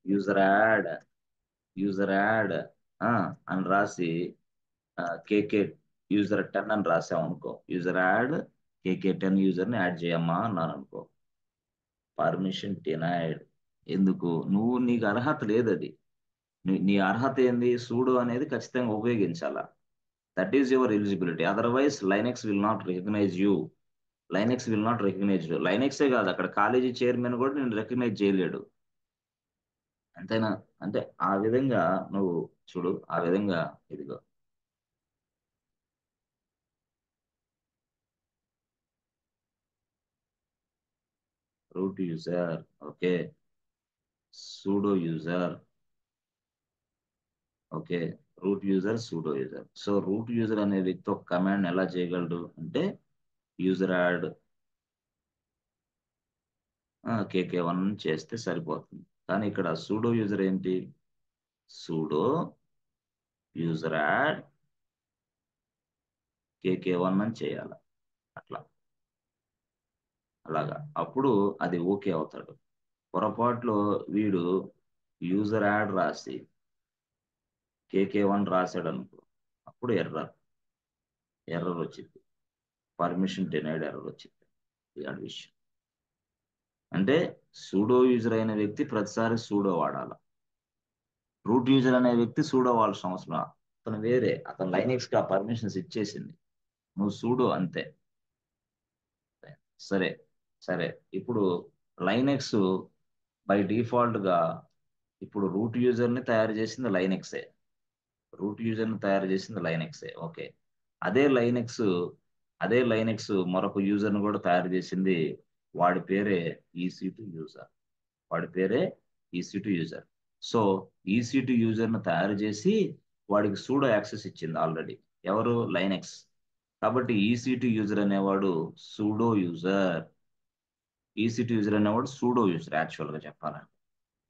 S1: యూజర్ యాడ్ అని రాసి కేకే యూజర్ 10 అని రాసాం అనుకో. యూజర్ యాడ్ KK10 యూజర్ ని యాడ్ చేయమ్మా అన్నాను అనుకో. Permission denied. ఎందుకు? నీకు అర్హత లేదు. అది నీ అర్హత ఏంది? సూడో అనేది ఖచ్చితంగా ఉపయోగించాలా. That is your eligibility. Otherwise Linux will not recognise you. లైనెక్సే కాదు, అక్కడ కాలేజీ చైర్మన్ కూడా నేను రికగ్నైజ్ చేయలేడు. అంతేనా? అంటే ఆ విధంగా నువ్వు చూడు. ఆ విధంగా ఇదిగో route user, okay, pseudo user, okay, root user, pseudo user. So root user అనే వ్యక్తి ఒక కమాండ్ ఎలా చేయగలడు అంటే యూజర్ యాడ్ KK1 చేస్తే సరిపోతుంది. కానీ ఇక్కడ సూడో యూజర్ ఏంటి? సూడో యూజర్ యాడ్ KK1 అని చేయాలి. అలాగా, అప్పుడు అది ఓకే అవుతాడు. పొరపాట్లో వీడు యూజర్ యాడ్ రాసి KK1 రాశాడు అనుకో, అప్పుడు ఎర్రర్ వచ్చింది. పర్మిషన్ డినైడ్ ఎర్రర్ వచ్చింది. ఇది విషయం. అంటే సూడో యూజర్ అయిన వ్యక్తి ప్రతిసారి సూడో వాడాల. రూట్ యూజర్ అనే వ్యక్తి సూడో వాడాల్సిన అవసరం. అతను వేరే, అతను లైనెక్స్ కి ఆ పర్మిషన్స్ ఇచ్చేసింది. నువ్వు సూడో అంతే. సరే సరే, ఇప్పుడు లైనెక్స్ బై డిఫాల్ట్ గా ఇప్పుడు రూట్ యూజర్ ని తయారు చేసింది లైనెక్సే. ఓకే, అదే లైనెక్స్ మరొక యూజర్ ని కూడా తయారు చేసింది. వాడి పేరే EC2 user. So EC2 user ని తయారు చేసి వాడికి సూడో యాక్సెస్ ఇచ్చింది ఆల్రెడీ. ఎవరు? లైనెక్స్. కాబట్టి EC2 యూజర్ అనేవాడు సూడో యూజర్. యాక్చువల్ గా చెప్పాలంటే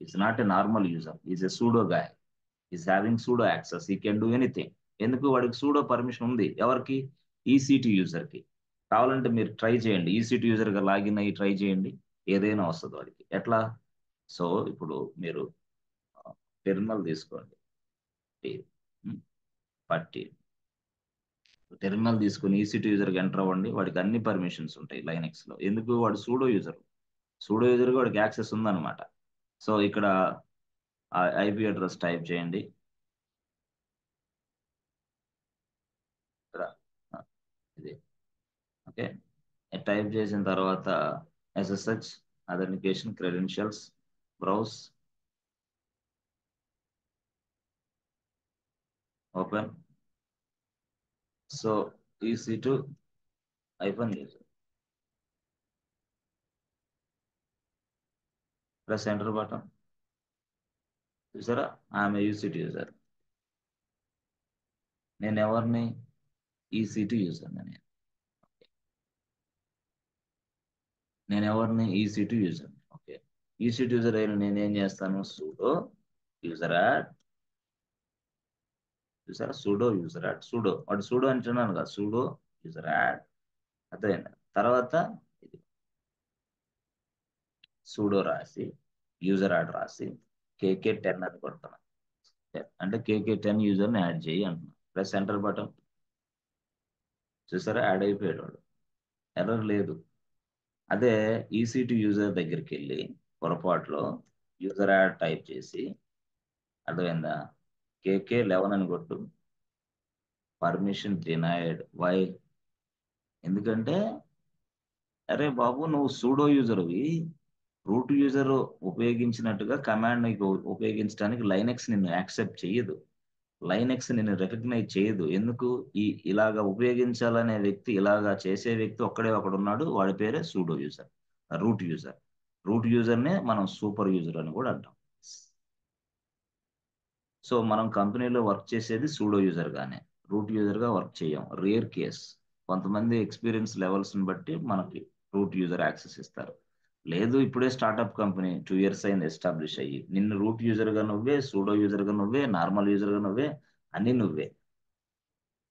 S1: it's not a normal user, is a pseudo guy. Is having pseudo access, ఈ కెన్ డూ ఎనీథింగ్. ఎందుకు? వాడికి సూడో పర్మిషన్ ఉంది. ఎవరికి? EC2 యూజర్ కి. కావాలంటే మీరు ట్రై చేయండి, EC2 యూజర్ గా లాగిన్ అయ్యి ట్రై చేయండి, ఏదైనా వస్తుంది వాడికి. ఎట్లా? సో ఇప్పుడు మీరు టెర్మినల్ తీసుకోండి. పట్టి టెర్మినల్ తీసుకుని EC2 యూజర్ కి ఎంటర్ అవ్వండి. వాడికి అన్ని పర్మిషన్స్ ఉంటాయి లైనెక్స్ లో. ఎందుకు? వాడు సూడో యూజర్ కి వాడికి యాక్సెస్ ఉందన్నమాట. సో ఇక్కడ IP అడ్రస్ టైప్ చేయండి. ఇక్కడ ఇది ఓకే, టైప్ చేసిన తర్వాత SSH authentication credentials browse open. So EC2 user, press enter button. చూసారా? ఆమె EC2 యూజర్. నేను ఎవరిని? EC2 user. నేను ఎవరిని? EC2 user. Okay, EC2 user అయిన నేను ఏం చేస్తాను? Sudo user add. చూసారా? Sudo user add. వాడు సూడో అంటున్నాను కదా, సూడో యూజర్ యాడ్. అదే తర్వాత ఇది సూడో రాసి యూజర్ యాడ్ రాసి KK10 అని కొడుతున్నాను. అంటే KK10 యూజర్ ని యాడ్ చేయి అంటున్నాను. Press enter button. చూసారా? యాడ్ అయిపోయాడు వాడు. ఎర్రర్ లేదు. అదే EC2 యూజర్ దగ్గరికి వెళ్ళి పొరపాటులో యూజర్ యాడ్ టైప్ చేసి అర్థమైందా? KK11 అని కొట్టు, పర్మిషన్ డినైడ్. వై? ఎందుకంటే అరే బాబు, నువ్వు సూడో యూజర్వి, రూట్ యూజర్ ఉపయోగించినట్టుగా కమాండ్ నీకు ఉపయోగించడానికి లైనెక్స్ నిన్ను యాక్సెప్ట్ చేయదు. లైనెక్స్ నిన్ను రికగ్నైజ్ చేయదు. ఎందుకు? ఇలాగా ఉపయోగించాలనే వ్యక్తి, ఇలాగా చేసే వ్యక్తి ఒక్కడే ఒకడున్నాడు, వాడి పేరే sudo user, root user. Root యూజర్నే మనం సూపర్ యూజర్ అని కూడా అంటాం. సో మనం కంపెనీలో వర్క్ చేసేది సూడో యూజర్ గానే, రూట్ యూజర్ గా వర్క్ చేయం. Rare case. కొంతమంది ఎక్స్పీరియన్స్ లెవెల్స్ ని బట్టి మనకి రూట్ యూజర్ యాక్సెస్ ఇస్తారు. లేదు, ఇప్పుడే స్టార్ట్అప్ కంపెనీ 2 years అయింది ఎస్టాబ్లిష్ అయ్యి, నిన్ను రూట్ యూజర్ గా నువ్వే, సూడో యూజర్ గా నువ్వే, నార్మల్ యూజర్ గా నువ్వే, అన్ని నువ్వే.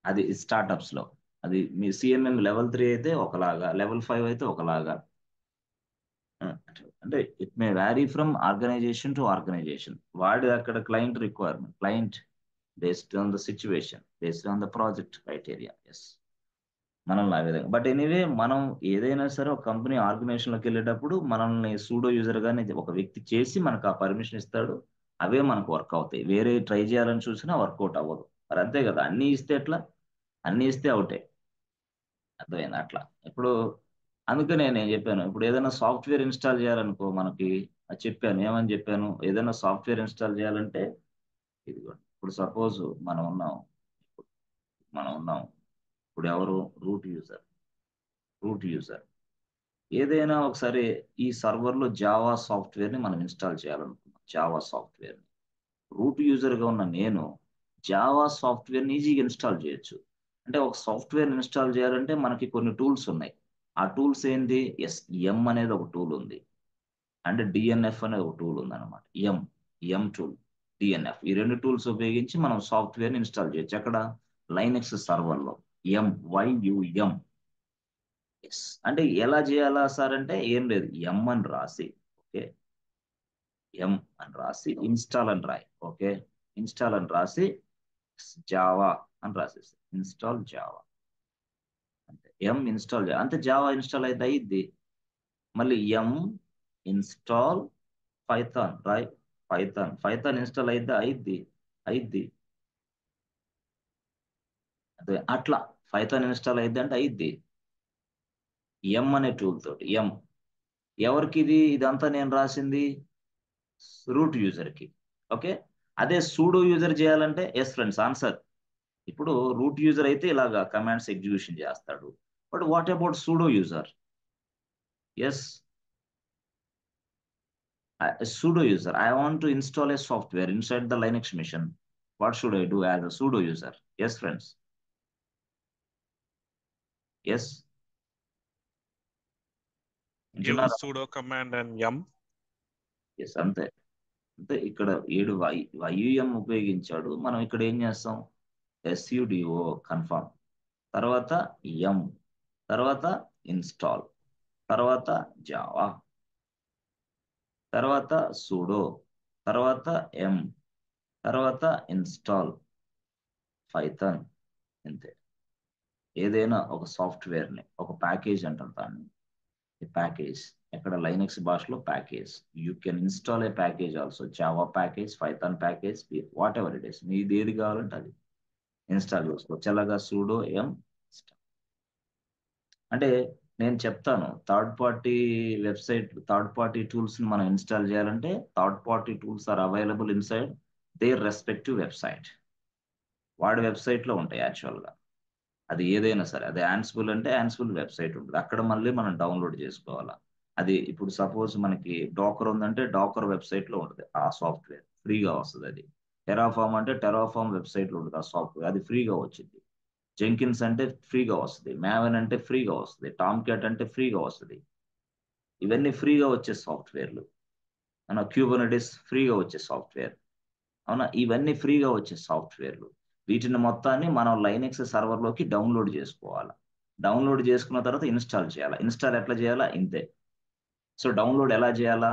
S1: అది స్టార్ట్అప్స్ లో. అది మీ CMM లెవెల్ 3 అయితే ఒకలాగా, లెవెల్ 5 అయితే ఒకలాగా. అంటే it may vary from organization to organization. వాడి అక్కడ client requirement, client based on the situation, based on the project criteria. Yes, మనల్ని ఆ విధంగా. బట్ ఎనీవే, మనం ఏదైనా సరే ఒక కంపెనీ ఆర్గనైజేషన్లోకి వెళ్ళేటప్పుడు మనల్ని సూడో యూజర్ గానే ఒక వ్యక్తి చేసి మనకు ఆ పర్మిషన్ ఇస్తాడు. అవే మనకు వర్క్ అవుతాయి. వేరే ట్రై చేయాలని చూసినా వర్కౌట్ అవ్వదు. మరి అంతే కదా, అన్ని ఇస్తే ఎట్లా? అన్ని ఇస్తే అవుటే. అర్థమైంది అట్లా. ఇప్పుడు అందుకనే నేను చెప్పాను, ఇప్పుడు ఏదైనా సాఫ్ట్వేర్ ఇన్స్టాల్ చేయాలనుకో మనకి, అది చెప్పాను, ఏమని చెప్పాను, ఏదైనా సాఫ్ట్వేర్ ఇన్స్టాల్ చేయాలంటే ఇదిగోండి. ఇప్పుడు సపోజ్ మనం ఉన్నాం ఇప్పుడు ఎవరు? Route user. రూట్ యూజర్ ఏదైనా ఒకసారి ఈ సర్వర్లో జావా సాఫ్ట్వేర్ని మనం ఇన్స్టాల్ చేయాలనుకున్నాం. జావా సాఫ్ట్వేర్ని రూట్ యూజర్గా ఉన్న నేను జావా సాఫ్ట్వేర్ని ఈజీగా ఇన్స్టాల్ చేయొచ్చు. అంటే ఒక సాఫ్ట్వేర్ ఇన్స్టాల్ చేయాలంటే మనకి కొన్ని టూల్స్ ఉన్నాయి. ఆ టూల్స్ ఏంటి? ఎం అనేది ఒక టూల్ ఉంది, అంటే DNF అనేది ఒక టూల్ ఉంది అనమాట. ఎం టూల్, DNF, ఈ రెండు టూల్స్ ఉపయోగించి మనం సాఫ్ట్వేర్ని ఇన్స్టాల్ చేయొచ్చు. ఎక్కడ? లైనెక్స్ సర్వర్లో. YUM. ఎస్. అంటే ఎలా చేయాలా సార్ అంటే ఏం లేదు, ఎం అని రాసి, ఓకే, ఎం అని రాసి ఇన్స్టాల్ అని రాయి. ఓకే, ఇన్స్టాల్ అని రాసి జావా అని రాసేసి ఇన్స్టాల్ జావా. అంతే, ఎం ఇన్స్టాల్ అంతే, జావా ఇన్స్టాల్ అయితే అయ్యిద్ది. మళ్ళీ ఎం ఇన్స్టాల్ పైథాన్ రాయ్. పైథాన్ ఇన్స్టాల్ అయితే అయ్యిద్ది. అదే అట్లా పైథాన్ ఇన్స్టాల్ అయితే అంటే అయ్యిద్ది. ఎం అనే టూల్ తోటి. ఎవరికి ఇదంతా నేను రాసింది? రూట్ యూజర్ కి. ఓకే, అదే సూడో యూజర్ చేయాలంటే, ఎస్ ఫ్రెండ్స్, ఆన్సర్. ఇప్పుడు రూట్ యూజర్ అయితే ఇలాగా కమాండ్స్ ఎగ్జిక్యూషన్ చేస్తాడు. But what about sudo user? Yes, pseudo user. I want to install a software inside the Linux machine. What should I do as a pseudo user? Yes, friends. Yes.
S3: use sudo command and yum.
S1: Yes, అంతే. అంటే ఇక్కడ 7 YUM ఉపయోగించాడు. మనం ఇక్కడ ఏం చేస్తాం? sudo confirm, తర్వాత ఎం, తర్వాత ఇన్స్టాల్, తర్వాత జావా, తర్వాత sudo, తర్వాత ఎం, తర్వాత ఇన్స్టాల్ పైథాన్. అంతే. ఏదైనా ఒక సాఫ్ట్వేర్ని, ఒక ప్యాకేజ్ అంటాం దాన్ని. ప్యాకేజ్ ఎక్కడ? లైనక్స్ భాషలో package. You can install A package also, Java package, Python package, what ever it is. మీది ఏది కావాలంటే అది ఇన్స్టాల్ చేసుకోవచ్చు. ఎలాగా? సూడో ఎం ఇన్స్టాల్. అంటే నేను చెప్తాను, థర్డ్ పార్టీ టూల్స్ ని మనం ఇన్స్టాల్ చేయాలంటే third party tools are available inside their respective website. వాడి వెబ్సైట్ లో ఉంటాయి యాక్చువల్గా. అది ఏదైనా సరే, అది యాన్సిబుల్ అంటే యాన్సిబుల్ వెబ్సైట్ ఉంటుంది, అక్కడ మళ్ళీ మనం డౌన్లోడ్ చేసుకోవాలా. అది ఇప్పుడు సపోజ్ మనకి డాకర్ ఉందంటే డాకర్ వెబ్సైట్ లో ఉంటుంది ఆ సాఫ్ట్వేర్, ఫ్రీగా వస్తుంది. అది టెరాఫామ్ అంటే టెరాఫామ్ వెబ్సైట్ లో ఉంటుంది ఆ సాఫ్ట్వేర్, అది ఫ్రీగా వచ్చింది. జెంకిన్స్ అంటే ఫ్రీగా వస్తుంది, మ్యావెన్ అంటే ఫ్రీగా వస్తుంది, టామ్ క్యాట్ అంటే ఫ్రీగా వస్తుంది. ఇవన్నీ ఫ్రీగా వచ్చే సాఫ్ట్వేర్లు. మన క్యూబర్నెటిస్ ఫ్రీగా వచ్చే సాఫ్ట్వేర్. అవునా? ఇవన్నీ ఫ్రీగా వచ్చే సాఫ్ట్వేర్లు. వీటిని మొత్తాన్ని మనం లైనెక్స్ సర్వర్లోకి డౌన్లోడ్ చేసుకోవాలి. డౌన్లోడ్ చేసుకున్న తర్వాత ఇన్స్టాల్ చేయాలి. ఇన్స్టాల్ ఎట్లా చేయాలా? ఇంతే. సో డౌన్లోడ్ ఎలా చేయాలా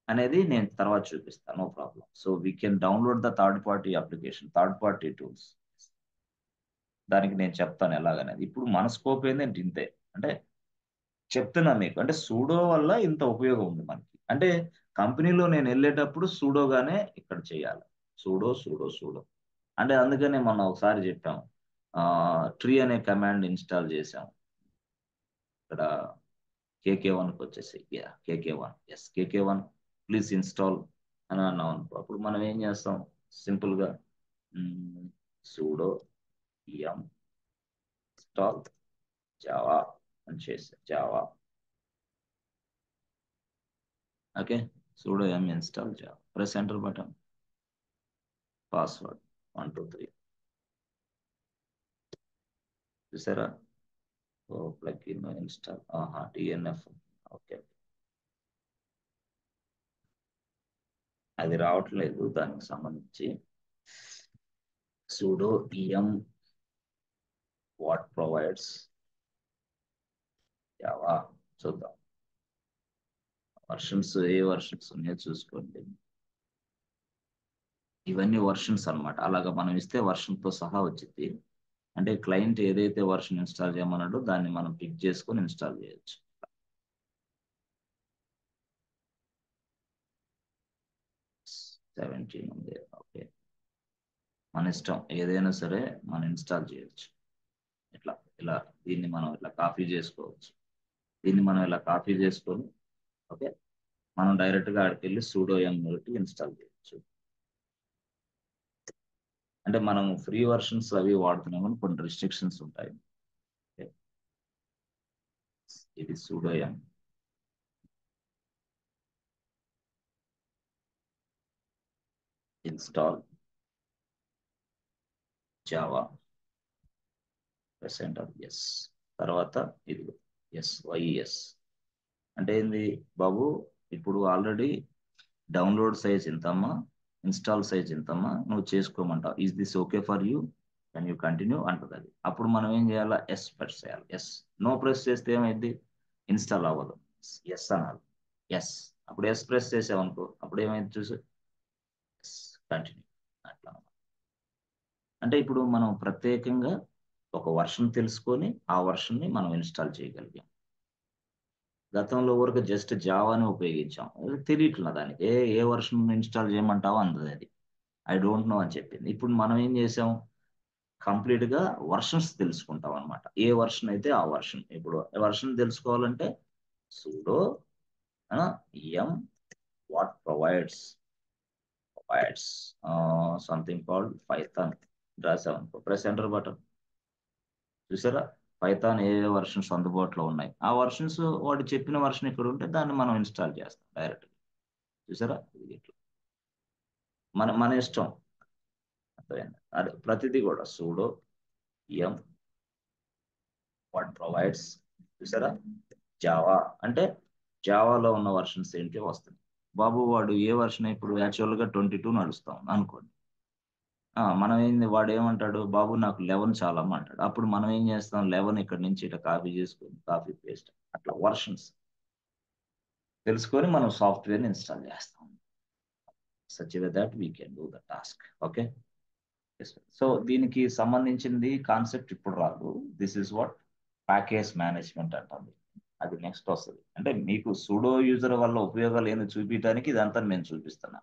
S1: అనేది నేను తర్వాత చూపిస్తాను, no problem. So we can download the third party application, third party tools. దానికి నేను చెప్తాను ఎలాగనేది. ఇప్పుడు మన స్కోప్ ఏంటంటే ఇంతే. అంటే చెప్తున్నా మీకు, అంటే సూడో వల్ల ఇంత ఉపయోగం ఉంది మనకి. అంటే కంపెనీలో నేను వెళ్ళేటప్పుడు సూడోగానే ఇక్కడ చేయాలి. సూడో. అంటే అందుకనే మొన్న ఒకసారి చెప్పాం, ట్రీ అనే కమాండ్ ఇన్స్టాల్ చేసాం. ఇక్కడ KK1కి వచ్చేసి KK1 KK1 ప్లీజ్ ఇన్స్టాల్ అని అన్నాం అనుకో. అప్పుడు మనం ఏం చేస్తాం, సింపుల్గా సూడో em ఇన్స్టాల్ జావా అని చేసి Java. Okay, pseudo em install Java, press enter button, password 1 2 3. చూసారా? Plugin install TNF. ఓకే, అది రావట్లేదు దానికి సంబంధించి. sudo em what provides java. చూద్దాం వర్షన్స్, ఏ వర్షన్స్ ఉన్నాయో చూసుకోండి. ఇవన్నీ వర్షన్స్ అన్నమాట. అలాగా మనం ఇస్తే వర్షన్తో సహా వచ్చింది. అంటే క్లయింట్ ఏదైతే వర్షన్ ఇన్స్టాల్ చేయమన్నాడో దాన్ని మనం పిక్ చేసుకొని ఇన్స్టాల్ చేయొచ్చు. 17 ఉంది. ఓకే, మన ఇష్టం, ఏదైనా సరే మనం ఇన్స్టాల్ చేయొచ్చు. ఇలా దీన్ని మనం ఇలా కాపీ చేసుకోవచ్చు. ఓకే, మనం డైరెక్ట్గా ఆడికి వెళ్ళి సూడో em ఇన్స్టాల్ చేయొచ్చు. అంటే మనం ఫ్రీ వర్షన్స్ అవి వాడుతున్నామని కొన్ని రిస్ట్రిక్షన్స్ ఉంటాయి. ఓకే, ఇది sudo em install Java, press enter. Yes. తర్వాత ఇది yes అంటే ఏంది బాబు, ఇప్పుడు ఆల్రెడీ డౌన్లోడ్ సైజ్ ఇంతమ్మా, ఇన్స్టాల్ సైజ్ ఇంతమ్మా, నువ్వు చేసుకోమంటావు. Is this okay for you, can you continue అంటది అది. అప్పుడు మనం ఏం చేయాలా, ఎస్ ప్రెస్ చేయాలి. నో ప్రెస్ చేస్తే ఏమైంది, ఇన్స్టాల్ అవ్వదు. ఎస్ అనాలి. అప్పుడు ఎస్ ప్రెస్ చేసావనుకో, అప్పుడు ఏమైంది చూసి కంటిన్యూ. అట్లా అంటే ఇప్పుడు మనం ప్రత్యేకంగా ఒక వర్షన్ తెలుసుకొని ఆ వర్షన్ని మనం ఇన్స్టాల్ చేయగలిగాం. గతంలో వరకు జస్ట్ జావాని ఉపయోగించాం, తెలియట్లా దానికి ఏ వర్షన్ ఇన్స్టాల్ చేయమంటావో అందది అది, ఐ డోంట్ నో అని చెప్పింది. ఇప్పుడు మనం ఏం చేసాం, కంప్లీట్ గా వర్షన్స్ తెలుసుకుంటాం అనమాట. ఏ వర్షన్ అయితే ఆ వర్షన్. ఇప్పుడు వర్షన్ తెలుసుకోవాలంటే sudo em what provides something called python రాసామనుకో, ప్రెస్ ఎంటర్ బటన్. చూసారా, పైథాన్ ఏ వర్షన్స్ అందుబాటులో ఉన్నాయి, ఆ వర్షన్స్ వాడు చెప్పిన వర్షన్ ఇక్కడ ఉంటే దాన్ని మనం ఇన్స్టాల్ చేస్తాం డైరెక్ట్. చూసారా, ఇది ఇట్లా మన ఇష్టం. అర్థమైంది? అదే ప్రతిదీ కూడా సూడో em వాట్ ప్రొవైడ్స్. చూసారా, జావా అంటే జావాలో ఉన్న వర్షన్స్ ఏంటి వస్తుంది. బాబు వాడు ఏ వర్షన్, ఇప్పుడు యాక్చువల్గా 22 నడుస్తాం అనుకోండి. మనం ఏంది, వాడు ఏమంటాడు, బాబు నాకు 11 చాలమ్మా అంటాడు. అప్పుడు మనం ఏం చేస్తాం, 11 ఇక్కడ నుంచి ఇట్లా కాపీ చేసుకొని కాపీ పేస్ట్ అట్లా వర్షన్స్ తెలుసుకొని మనం సాఫ్ట్వేర్ని ఇన్స్టాల్ చేస్తాం. Such way that we can do the task. Okay, so దీనికి సంబంధించింది కాన్సెప్ట్ ఇప్పుడు రాదు. This is what package management అంటుంది. అది నెక్స్ట్ వస్తుంది. అంటే మీకు సూడో యూజర్ వల్ల ఉపయోగాలు ఏంది చూపించడానికి ఇదంతా నేను చూపిస్తున్నా.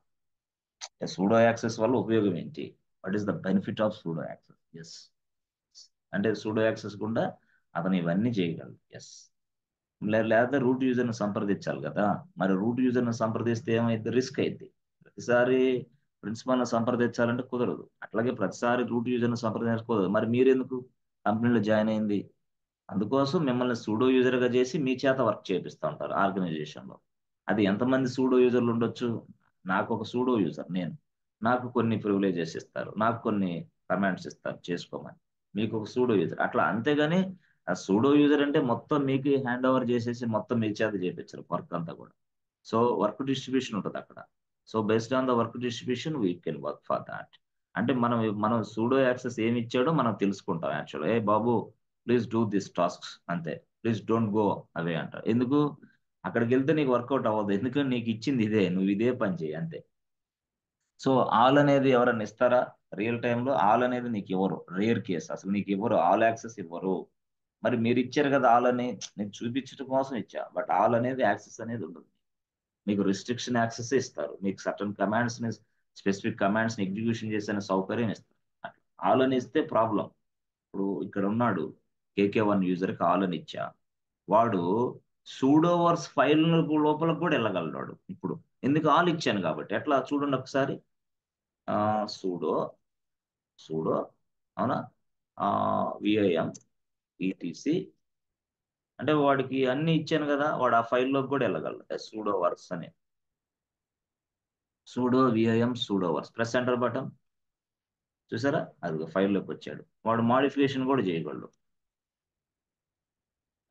S1: సూడో యాక్సెస్ వల్ల ఉపయోగం ఏంటి, what is the benefit of sudo access. Yes అంటే సూడో యాక్సెస్ గుండా అతను ఇవన్నీ చేయగలడు. ఎస్. లేదా రూట్ యూజర్ని సంప్రదించాలి కదా, మరి రూట్ యూజర్ని సంప్రదిస్తే ఏమైంది, రిస్క్ అయింది. ప్రతిసారి ప్రిన్సిపాల్ని సంప్రదించాలంటే కుదరదు. అట్లాగే ప్రతిసారి రూట్ యూజర్ని సంప్రదించకూడదు. మరి మీరెందుకు కంపెనీలో జాయిన్ అయింది, అందుకోసం మిమ్మల్ని సూడో యూజర్గా చేసి మీ చేత వర్క్ చేపిస్తూ ఉంటారు ఆర్గనైజేషన్లో. అది ఎంతమంది సూడో యూజర్లు ఉండొచ్చు, నాకు ఒక సూడో యూజర్ నేను, నాకు కొన్ని ప్రివిలేజెస్ ఇస్తారు, నాకు కొన్ని కమాండ్స్ ఇస్తారు చేసుకోమని, మీకు ఒక సూడో యూజర్ అట్లా. అంతేగాని ఆ సూడో యూజర్ అంటే మొత్తం మీకు హ్యాండ్ ఓవర్ చేసేసి మొత్తం మీ చేత చేపించరు వర్క్ అంతా కూడా. సో వర్క్ డిస్ట్రిబ్యూషన్ ఉంటుంది అక్కడ. So based on the work distribution we can work for that. అంటే మనం సూడో యాక్సెస్ ఏమి ఇచ్చాడో మనం తెలుసుకుంటాం. యాక్చువల్గా ఏ బాబు ప్లీజ్ డూ దిస్ టాస్క్స్ అంతే, ప్లీజ్ డోంట్ గో అవే అంటారు. ఎందుకు, అక్కడికి వెళ్తే నీకు వర్కౌట్ అవ్వదు, ఎందుకంటే నీకు ఇచ్చింది ఇదే, నువ్వు ఇదే పని చేయి అంతే. సో ఆల్ అనేది ఎవరన్నా ఇస్తారా, రియల్ టైంలో ఆల్ అనేది నీకు ఇవ్వరు, రేర్ కేసు, అసలు నీకు ఇవ్వరు, ఆల్ యాక్సెస్ ఇవ్వరు. మరి మీరు ఇచ్చారు కదా ఆల్ అని, నేను చూపించడం కోసం ఇచ్చా, బట్ ఆల్ అనేది యాక్సెస్ అనేది ఉండదు. మీకు రిస్ట్రిక్షన్ యాక్సెస్ ఇస్తారు, మీకు సర్టన్ కమాండ్స్ ని స్పెసిఫిక్ కమాండ్స్ని ఎగ్జిక్యూషన్ చేసే సౌకర్యం ఇస్తారు. ఆల్ అని ఇస్తే ప్రాబ్లం. ఇప్పుడు ఇక్కడ ఉన్నాడు KK1 యూజర్కి ఆల్ అని ఇచ్చా, వాడు సూడోవర్స్ ఫైల్ లోపలికి కూడా వెళ్ళగలడు ఇప్పుడు. ఎందుకు ఆల్ ఇచ్చాను కాబట్టి. ఎట్లా చూడండి ఒకసారి. సూడో అవునా, VIM ETC అంటే వాడికి అన్ని ఇచ్చాను కదా, వాడు ఆ ఫైల్లోకి కూడా వెళ్ళగలడు. సూడోవర్స్ అని sudo VIM sudoers press enter button చూసారా, అది ఫైల్లోకి వచ్చాడు. వాడు మాడిఫికేషన్ కూడా చేయగలడు.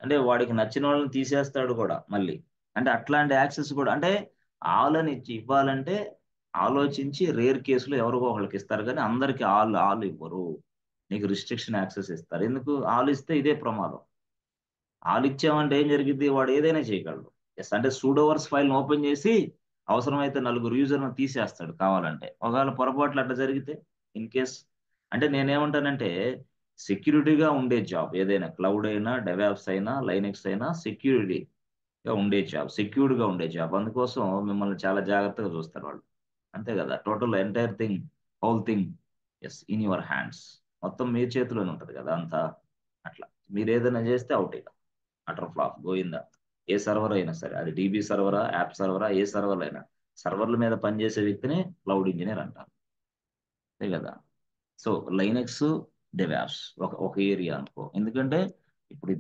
S1: అంటే వాడికి నచ్చిన వాళ్ళని తీసేస్తాడు కూడా మళ్ళీ. అంటే అట్లాంటి యాక్సెస్ కూడా, అంటే ఆల్ ఇవ్వాలంటే ఆలోచించి రేర్ కేసులో ఎవరికో ఒకళ్ళకి ఇస్తారు, కానీ అందరికి ఆల్ ఇవ్వరు. నీకు రిస్ట్రిక్షన్ యాక్సెస్ ఇస్తారు. ఎందుకు? ఆల్ ఇస్తే ఇదే ప్రమాదం. ఆల్ ఇచ్చామంటే ఏం జరిగింది, వాడు ఏదైనా చేయగలడు. ఎస్, అంటే సూడోవర్స్ ఫైల్ ఓపెన్ చేసి అవసరమైతే 4 యూజర్ను తీసేస్తాడు కావాలంటే. ఒకవేళ పొరపాట్లు అట్లా జరిగితే ఇన్ కేస్, అంటే నేనేమంటానంటే సెక్యూరిటీగా ఉండే జాబ్ ఏదైనా, క్లౌడ్ అయినా, డెవాప్స్ అయినా, లైనెక్స్ అయినా, సెక్యూరిటీగా ఉండే జాబ్, సెక్యూర్డ్గా ఉండే జాబ్. అందుకోసం మిమ్మల్ని చాలా జాగ్రత్తగా చూస్తారు వాళ్ళు. అంతే కదా, total entire thing, whole thing is in your hands. మొత్తం మీ చేతిలోనే ఉంటుంది కదా అంతా. అట్లా మీరు ఏదైనా చేస్తే అవుట్ ఇక, అటర్ ఫ్లాప్, గోయిందా. ఏ సర్వర్ అయినా సరే, అది DB సర్వరా, యాప్ సర్వరా, ఏ సర్వర్లు అయినా, సర్వర్ల మీద పనిచేసే వ్యక్తిని క్లౌడ్ ఇంజనీర్ అంటారు. అంతే కదా. సో లైనెక్స్, డెవాప్స్ ఒక ఏరియా అనుకో. ఎందుకంటే ఇప్పుడు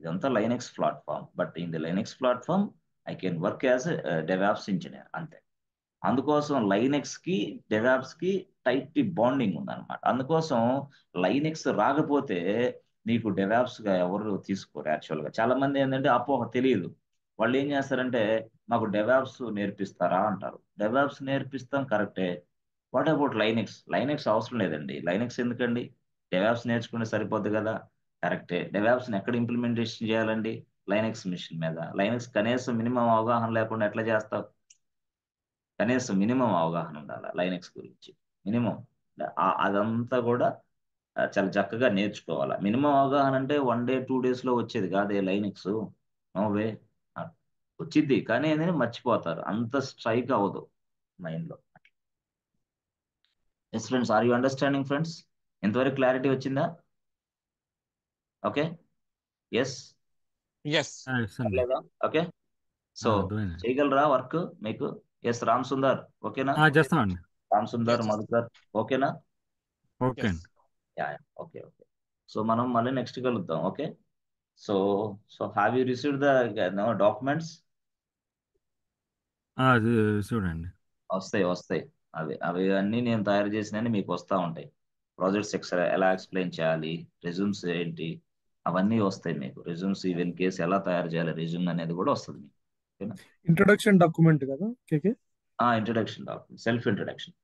S1: ఇదంతా Linux platform, but in the Linux platform I can work as DevOps engineer అంతే. అందుకోసం లైనెక్స్ కి డెవాప్స్ కి టైట్ బాండింగ్ ఉందన్నమాట. అందుకోసం లైనెక్స్ రాకపోతే నీకు డెవాప్స్ గా ఎవరు తీసుకోరు. యాక్చువల్ గా చాలా మంది ఏంటంటే అపోహ, తెలియదు. వాళ్ళు ఏం చేస్తారంటే మాకు డెవాప్స్ నేర్పిస్తారా అంటారు. డెవాప్స్ నేర్పిస్తాం కరెక్టే, వాట్ అబౌట్ లైనెక్స్ అవసరం లేదండి. లైనెక్స్ ఎందుకండి, డెవాప్స్ నేర్చుకుంటే సరిపోద్ది కదా. కరెక్టే, డెవాప్స్ని ఎక్కడ ఇంప్లిమెంటేషన్ చేయాలండి, లైనెక్స్ మిషన్ మీద. లైనెక్స్ కనీసం మినిమం అవగాహన లేకుండా ఎట్లా చేస్తావు? కనీసం మినిమం అవగాహన ఉండాలి లైనెక్స్ గురించి. మినిమం అదంతా కూడా చాలా చక్కగా నేర్చుకోవాలి. మినిమం అవగాహన అంటే 1 day 2 days లో వచ్చేది కాదే లైనెక్స్. నోవే, వచ్చింది కానీ ఏంటంటే మర్చిపోతారు, అంత స్ట్రైక్ అవ్వదు మైండ్లో. Yes friends, are you understanding friends? ఎంతవరకు క్లారిటీ వచ్చిందా? Okay, yes
S3: Yes.
S1: లేదా? ఓకే, సో చేయగలరా వర్క్ మీకు? ఎస్, రామ్ సుందర్ ఓకేనా?
S2: చేస్తామండి.
S1: రామ్ సుందర్,
S3: Yes.
S1: మధుకర్ ఓకేనా?
S2: Okay
S3: Yes.
S2: అండి.
S1: ఓకే. సో మనం మళ్ళీ నెక్స్ట్ కలుద్దాం. Okay, so have you received the documents?
S2: చూడండి.
S1: వస్తాయి. అవి అన్నీ నేను తయారు చేసినవి మీకు వస్తూ ఉంటాయి. ప్రాజెక్ట్స్ ఎలా ఎక్స్ప్లెయిన్ చేయాలి, రెజ్యూమ్స్ ఏంటి, అవన్నీ వస్తాయి మీకు. రెజ్యూమ్స్ ఈవెన్ కేసు ఎలా తయారు చేయాలి, రెజ్యూమ్ అనేది కూడా వస్తుంది మీకు. ఓకేనా?
S4: ఇంట్రొడక్షన్ డాక్యుమెంట్ కదా KK?
S1: Introduction document, self introduction.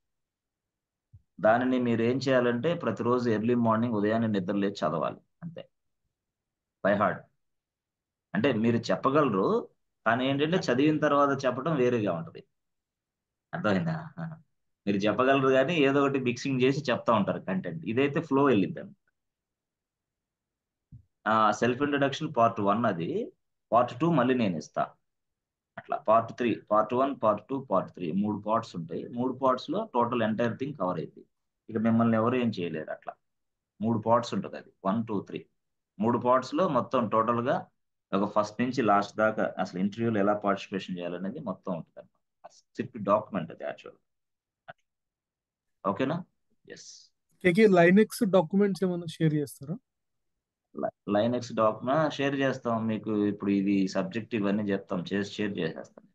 S1: దానిని మీరు ఏం చేయాలంటే ప్రతిరోజు ఎర్లీ మార్నింగ్ ఉదయాన్నే నిద్ర లేచి చదవాలి అంతే, బై హార్ట్. అంటే మీరు చెప్పగలరు, కానీ ఏంటంటే చదివిన తర్వాత చెప్పడం వేరేగా ఉంటుంది. అర్థమైందా? మీరు చెప్పగలరు కానీ ఏదో ఒకటి మిక్సింగ్ చేసి చెప్తా ఉంటారు కంటెంట్. ఇదైతే ఫ్లో వెళ్ళిద్దాం. సెల్ఫ్ ఇంట్రడక్షన్ పార్ట్ 1 అది. పార్ట్ 2 మళ్ళీ నేను ఇస్తా. అట్లా part 3, part 1, part 2, part 3, 3 parts ఉంటాయి. 3 parts లో టోటల్ ఎంటైర్ థింగ్ కవర్ అయింది. ఇక మిమ్మల్ని ఎవరు ఏం చేయలేరు. అట్లా 3 parts ఉంటుంది అది, 1, 2, 3. 3 parts లో మొత్తం టోటల్ గా ఒక ఫస్ట్ నుంచి లాస్ట్ దాకా అసలు ఇంటర్వ్యూలో ఎలా పార్టిసిపేషన్ చేయాలనేది మొత్తం ఉంటుంది. స్క్రిప్ట్ డాక్యుమెంట్ అది యాక్చువల్. ఓకేనా? ఎస్.
S4: కేకే లైనెక్స్ డాక్యుమెంట్స్ ఏమైనా షేర్ చేస్తారా?
S1: లైనెక్స్ డాక్యుమెంట్ షేర్ చేస్తాం మీకు. ఇప్పుడు ఇది సబ్జెక్ట్ ఇవన్నీ చెప్తాం, షేర్ చేసేస్తాం.